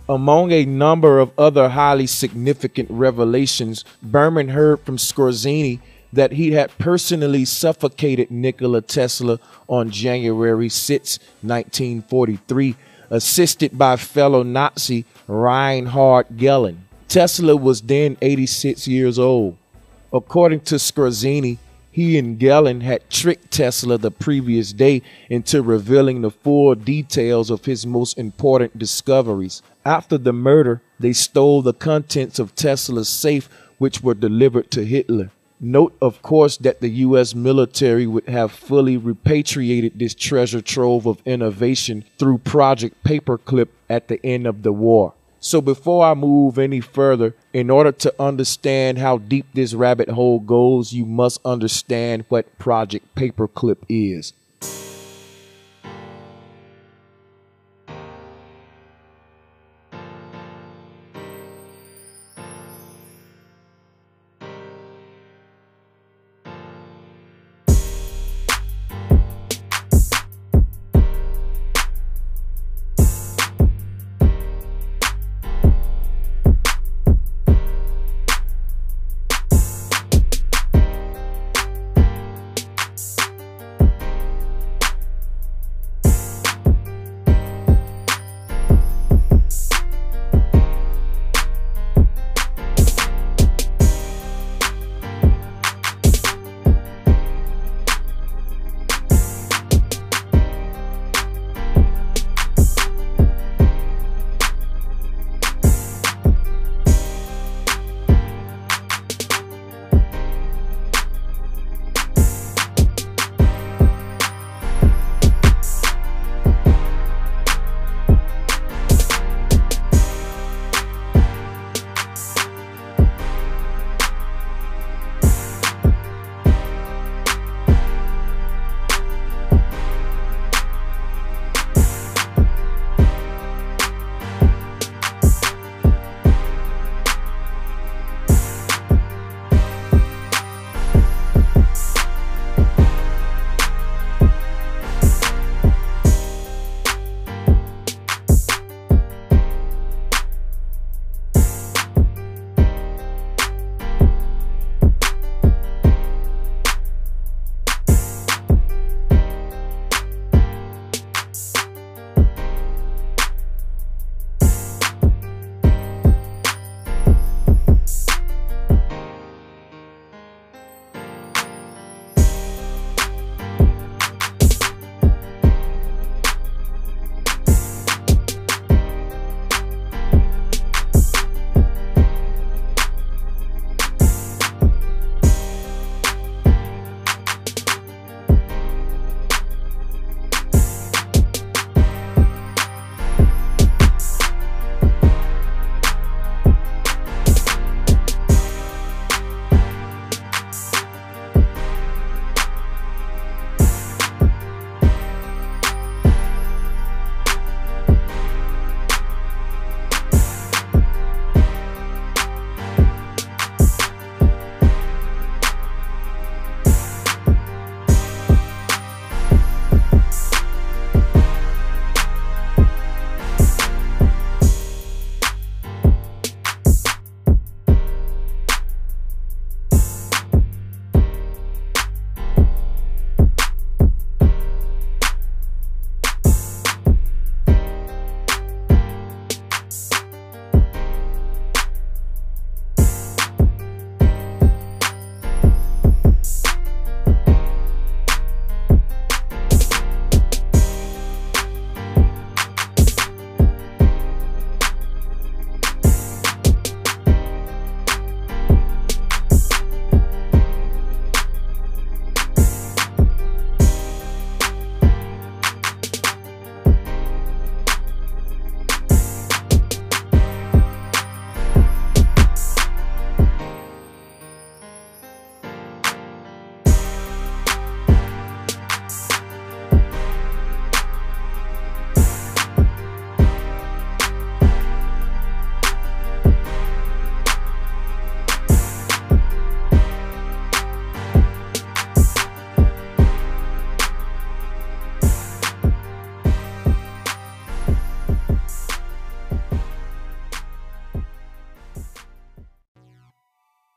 Among a number of other highly significant revelations, Berman heard from Scorzini that he had personally suffocated Nikola Tesla on January 6, 1943, assisted by fellow Nazi Reinhard Gehlen. Tesla was then 86 years old. According to Scorzini, he and Gehlen had tricked Tesla the previous day into revealing the full details of his most important discoveries. After the murder, they stole the contents of Tesla's safe, which were delivered to Hitler. Note, of course, that the U.S. military would have fully repatriated this treasure trove of innovation through Project Paperclip at the end of the war. So before I move any further, in order to understand how deep this rabbit hole goes, you must understand what Project Paperclip is.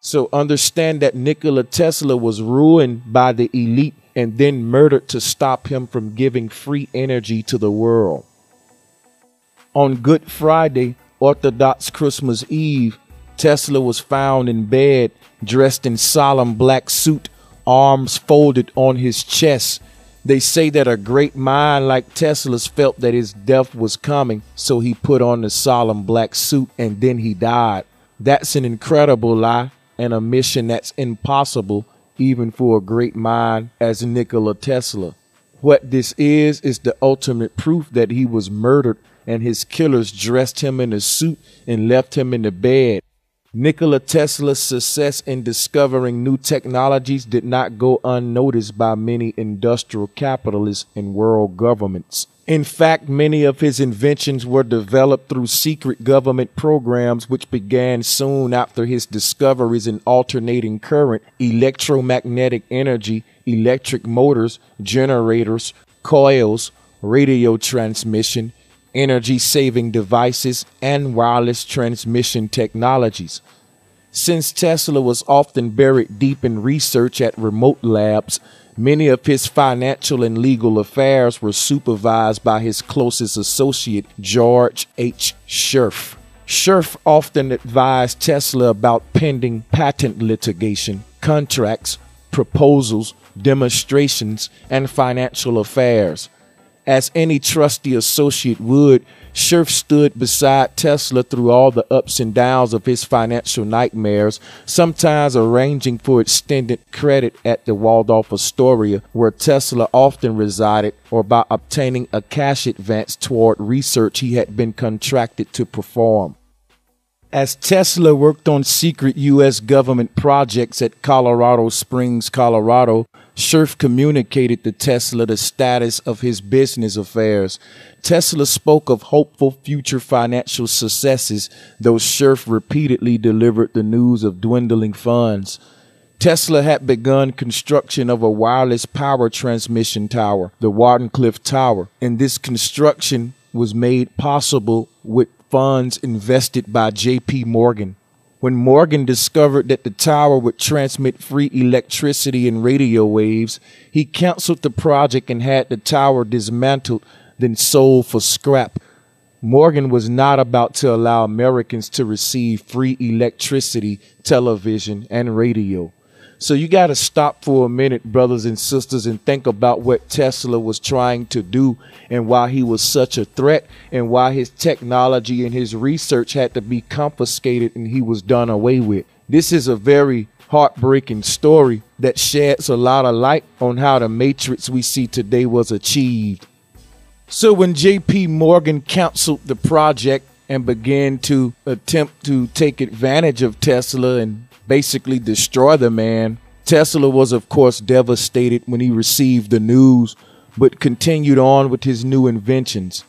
So understand that Nikola Tesla was ruined by the elite and then murdered to stop him from giving free energy to the world. On Good Friday, Orthodox Christmas Eve, Tesla was found in bed, dressed in solemn black suit, arms folded on his chest. They say that a great mind like Tesla's felt that his death was coming, so he put on the solemn black suit and then he died. That's an incredible lie and a mission that's impossible even for a great mind as Nikola Tesla. What this is the ultimate proof that he was murdered and his killers dressed him in a suit and left him in the bed. Nikola Tesla's success in discovering new technologies did not go unnoticed by many industrial capitalists and world governments. In fact, many of his inventions were developed through secret government programs which began soon after his discoveries in alternating current, electromagnetic energy, electric motors, generators, coils, radio transmission, energy-saving devices, and wireless transmission technologies. Since Tesla was often buried deep in research at remote labs, many of his financial and legal affairs were supervised by his closest associate, George H. Shurf. Shurf often advised Tesla about pending patent litigation, contracts, proposals, demonstrations, and financial affairs. As any trusty associate would, Shurf stood beside Tesla through all the ups and downs of his financial nightmares, sometimes arranging for extended credit at the Waldorf Astoria, where Tesla often resided, or by obtaining a cash advance toward research he had been contracted to perform. As Tesla worked on secret U.S. government projects at Colorado Springs, Colorado, Shurf communicated to Tesla the status of his business affairs. Tesla spoke of hopeful future financial successes, though Shurf repeatedly delivered the news of dwindling funds. Tesla had begun construction of a wireless power transmission tower, the Wardenclyffe Tower, and this construction was made possible with funds invested by J.P. Morgan. When Morgan discovered that the tower would transmit free electricity and radio waves, he canceled the project and had the tower dismantled, then sold for scrap. Morgan was not about to allow Americans to receive free electricity, television, and radio. So you got to stop for a minute, brothers and sisters, and think about what Tesla was trying to do and why he was such a threat and why his technology and his research had to be confiscated and he was done away with. This is a very heartbreaking story that sheds a lot of light on how the matrix we see today was achieved. So when J.P. Morgan canceled the project and began to attempt to take advantage of Tesla and basically destroy the man, Tesla was of course devastated when he received the news, but continued on with his new inventions.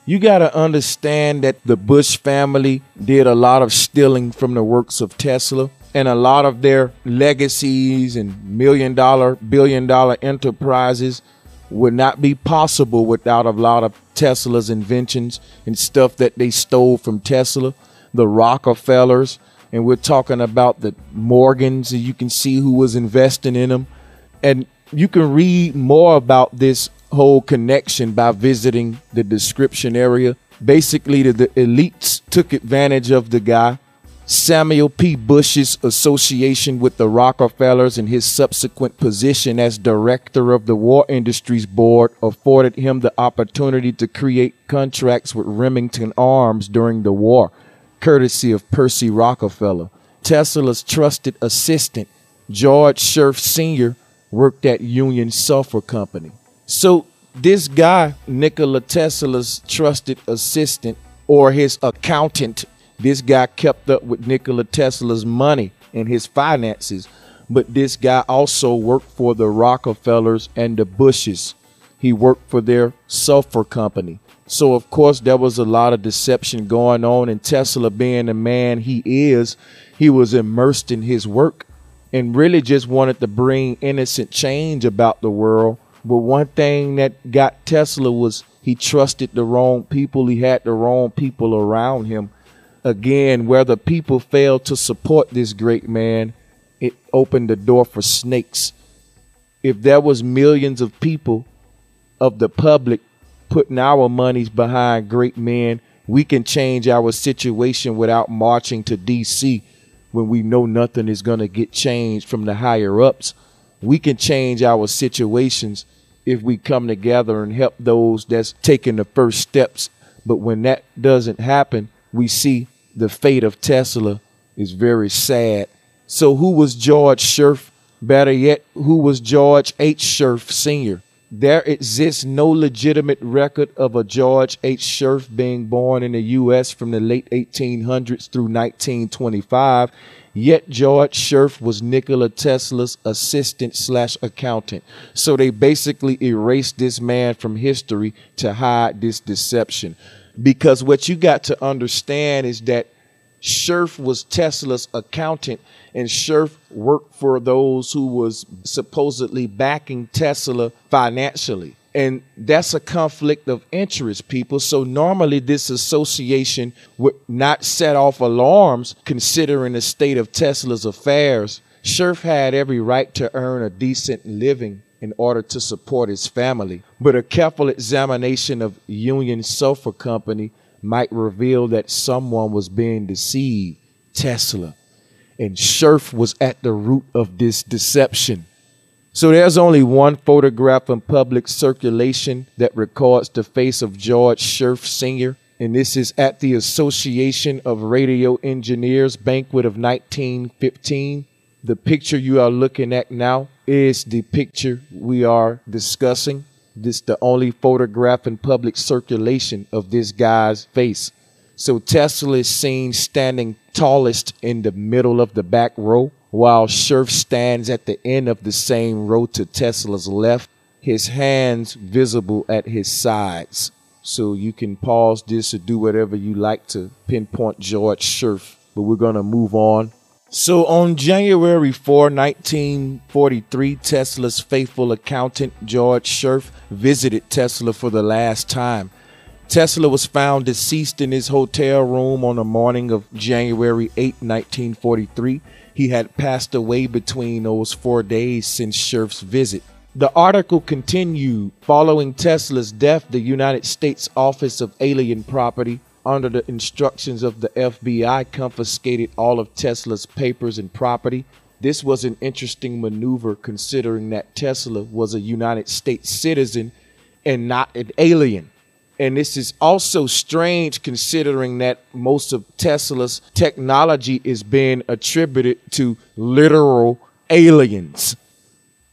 You got to understand that the Bush family did a lot of stealing from the works of Tesla, and a lot of their legacies and million-dollar, billion-dollar enterprises would not be possible without a lot of Tesla's inventions and stuff that they stole from Tesla. The Rockefellers, and we're talking about the Morgans, and you can see who was investing in them. And you can read more about this whole connection by visiting the description area. Basically, the elites took advantage of the guy. Samuel P. Bush's association with the Rockefellers and his subsequent position as director of the War Industries Board afforded him the opportunity to create contracts with Remington Arms during the war, courtesy of Percy Rockefeller. Tesla's trusted assistant, George Shurf Sr., worked at Union Sulphur Company. So this guy, Nikola Tesla's trusted assistant, or his accountant, this guy kept up with Nikola Tesla's money and his finances, but this guy also worked for the Rockefellers and the Bushes. He worked for their sulfur company. So, of course, there was a lot of deception going on, and Tesla, being the man he is, he was immersed in his work and really just wanted to bring innocent change about the world. But one thing that got Tesla was he trusted the wrong people. He had the wrong people around him. Again, where the people failed to support this great man, it opened the door for snakes. If there was millions of people of the public putting our monies behind great men, we can change our situation without marching to D.C. when we know nothing is going to get changed from the higher ups. We can change our situations if we come together and help those that's taking the first steps. But when that doesn't happen, we see the fate of Tesla is very sad. So who was George Shurf? Better yet, who was George H. Shurf Sr.? There exists no legitimate record of a George H. Shurf being born in the U.S. from the late 1800s through 1925. Yet George Shurf was Nikola Tesla's assistant/accountant. So they basically erased this man from history to hide this deception. Because what you got to understand is that Shurf was Tesla's accountant, and Shurf worked for those who was supposedly backing Tesla financially. And that's a conflict of interest, people. So normally this association would not set off alarms considering the state of Tesla's affairs. Shurf had every right to earn a decent living in order to support his family. But a careful examination of Union Sulphur Company might reveal that someone was being deceived, Tesla. And Shurf was at the root of this deception. So there's only one photograph in public circulation that records the face of George Shurf Sr., and this is at the Association of Radio Engineers banquet of 1915. The picture you are looking at now is the picture we are discussing. This is the only photograph in public circulation of this guy's face. So Tesla is seen standing tallest in the middle of the back row, while Shurf stands at the end of the same row to Tesla's left, his hands visible at his sides. So you can pause this or do whatever you like to pinpoint George Shurf, but we're going to move on. So on January 4, 1943, Tesla's faithful accountant, George Shurf, visited Tesla for the last time. Tesla was found deceased in his hotel room on the morning of January 8, 1943. He had passed away between those 4 days since Shurf's visit. The article continued. Following Tesla's death, the United States Office of Alien Property, under the instructions of the FBI, confiscated all of Tesla's papers and property. This was an interesting maneuver considering that Tesla was a United States citizen and not an alien. And this is also strange considering that most of Tesla's technology is being attributed to literal aliens.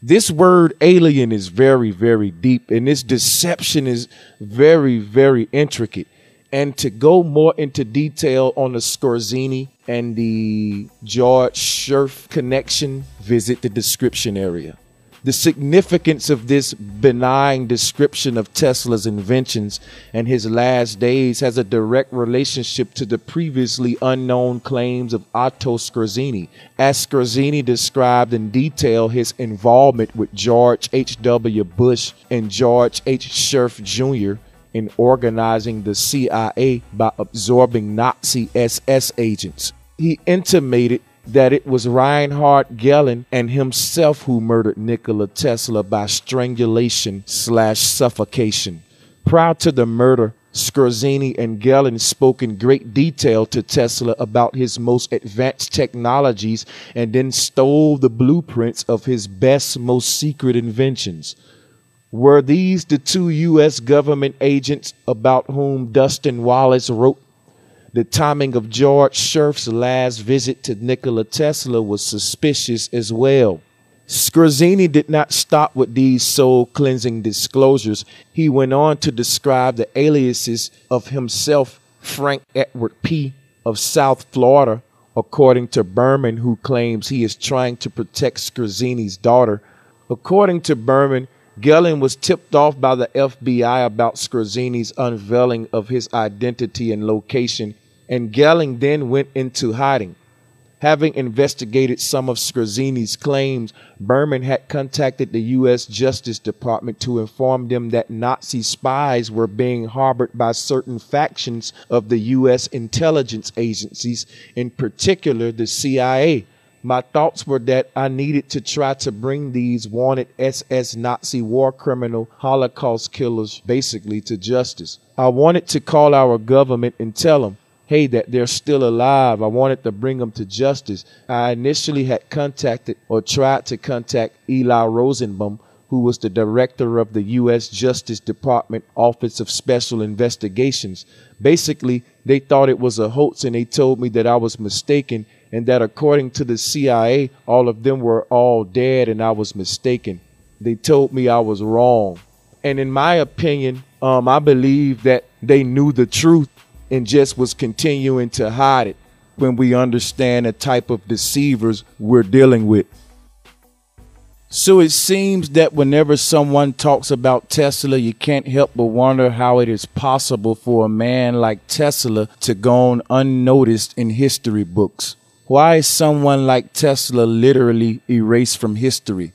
This word alien is very, very deep, and this deception is very, very intricate. And to go more into detail on the Skorzeny and the George Shurf connection, visit the description area. The significance of this benign description of Tesla's inventions and his last days has a direct relationship to the previously unknown claims of Otto Skorzeny, as Skorzeny described in detail his involvement with George H.W. Bush and George H. Shurf Jr. in organizing the CIA by absorbing Nazi SS agents. He intimated that it was Reinhard Gehlen and himself who murdered Nikola Tesla by strangulation/suffocation. Prior to the murder, Skorzeny and Gehlen spoke in great detail to Tesla about his most advanced technologies and then stole the blueprints of his best, most secret inventions. Were these the two U.S. government agents about whom Dustin Wallace wrote? The timing of George Shurf's last visit to Nikola Tesla was suspicious as well. Skorzeny did not stop with these soul-cleansing disclosures. He went on to describe the aliases of himself, Frank Edward P. of South Florida, according to Berman, who claims he is trying to protect Skorzeny's daughter. According to Berman, Gehlen was tipped off by the FBI about Skorzeny's unveiling of his identity and location, and Gehlen then went into hiding. Having investigated some of Skorzeny's claims, Berman had contacted the U.S. Justice Department to inform them that Nazi spies were being harbored by certain factions of the U.S. intelligence agencies, in particular the CIA. My thoughts were that I needed to try to bring these wanted SS Nazi war criminal Holocaust killers basically to justice. I wanted to call our government and tell them, hey, that they're still alive. I wanted to bring them to justice. I initially had contacted or tried to contact Eli Rosenbaum, who was the director of the U.S. Justice Department Office of Special Investigations. Basically, they thought it was a hoax, and they told me that I was mistaken and that according to the CIA, all of them were all dead and I was mistaken. They told me I was wrong. And in my opinion, I believe that they knew the truth and just was continuing to hide it when we understand the type of deceivers we're dealing with. So it seems that whenever someone talks about Tesla, you can't help but wonder how it is possible for a man like Tesla to go on unnoticed in history books. Why is someone like Tesla literally erased from history?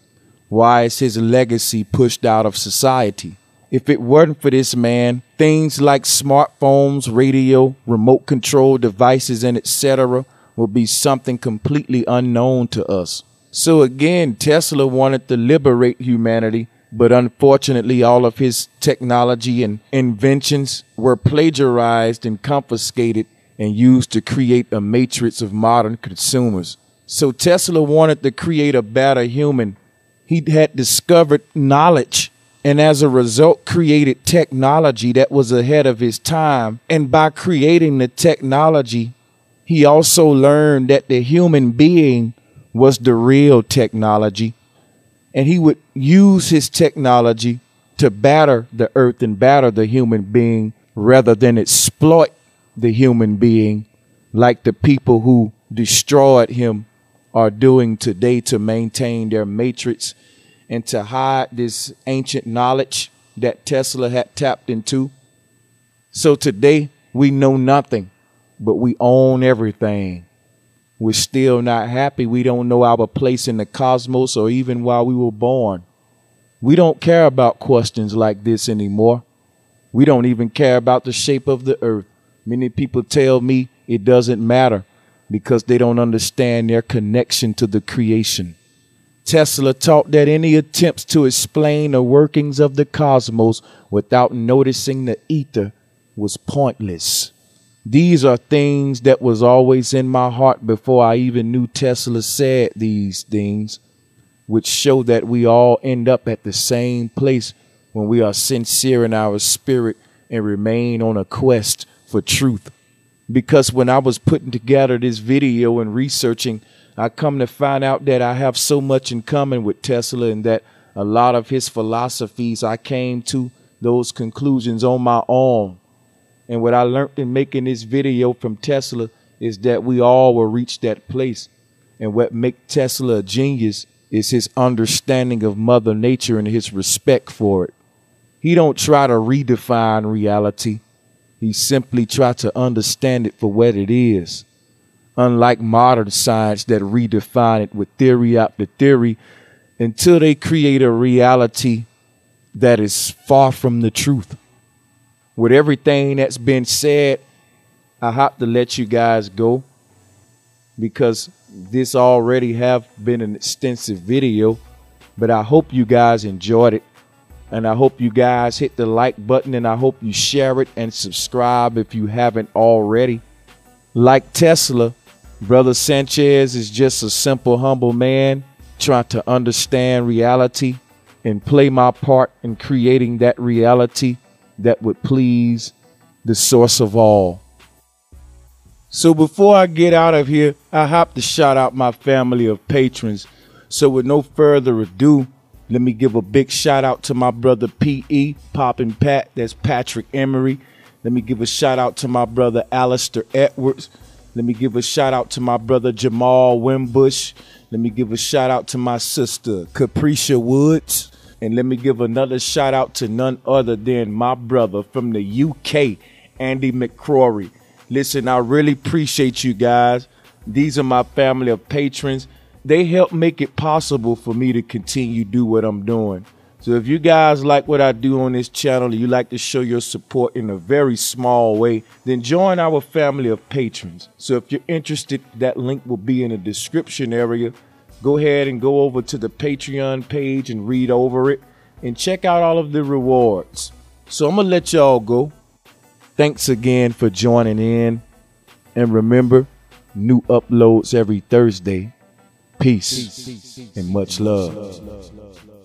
Why is his legacy pushed out of society? If it weren't for this man, things like smartphones, radio, remote control devices, and etc. will be something completely unknown to us. So again, Tesla wanted to liberate humanity, but unfortunately all of his technology and inventions were plagiarized and confiscated and used to create a matrix of modern consumers. So Tesla wanted to create a better human. He had discovered knowledge and as a result created technology that was ahead of his time. And by creating the technology, he also learned that the human being was the real technology, and he would use his technology to batter the earth and batter the human being rather than exploit the human being like the people who destroyed him are doing today to maintain their matrix and to hide this ancient knowledge that Tesla had tapped into. So today we know nothing, but we own everything. We're still not happy. We don't know our place in the cosmos or even while we were born. We don't care about questions like this anymore. We don't even care about the shape of the earth. Many people tell me it doesn't matter because they don't understand their connection to the creation. Tesla taught that any attempts to explain the workings of the cosmos without noticing the ether was pointless. These are things that was always in my heart before I even knew Tesla said these things, which show that we all end up at the same place when we are sincere in our spirit and remain on a quest for truth. Because when I was putting together this video and researching, I come to find out that I have so much in common with Tesla and that a lot of his philosophies, I came to those conclusions on my own. And what I learned in making this video from Tesla is that we all will reach that place. And what makes Tesla a genius is his understanding of Mother Nature and his respect for it. He don't try to redefine reality. He simply tries to understand it for what it is. Unlike modern science that redefine it with theory after theory until they create a reality that is far from the truth. With everything that's been said, I have to let you guys go because this already have been an extensive video, but I hope you guys enjoyed it. And I hope you guys hit the like button, and I hope you share it and subscribe if you haven't already. Like Tesla, Brother Sanchez is just a simple, humble man trying to understand reality and play my part in creating that reality that would please the source of all. So before I get out of here, I have to shout out my family of patrons. So with no further ado, let me give a big shout out to my brother P.E. Poppin' Pat. That's Patrick Emery. Let me give a shout out to my brother Alistair Edwards. Let me give a shout out to my brother Jamal Wimbush. Let me give a shout out to my sister Capricia Woods. And let me give another shout out to none other than my brother from the UK, Andy McCrory. Listen, I really appreciate you guys. These are my family of patrons. They help make it possible for me to continue to do what I'm doing. So if you guys like what I do on this channel, and you like to show your support in a very small way, then join our family of patrons. So if you're interested, that link will be in the description area. Go ahead and go over to the Patreon page and read over it and check out all of the rewards. So I'm going to let y'all go. Thanks again for joining in. And remember, new uploads every Thursday. Peace and much love.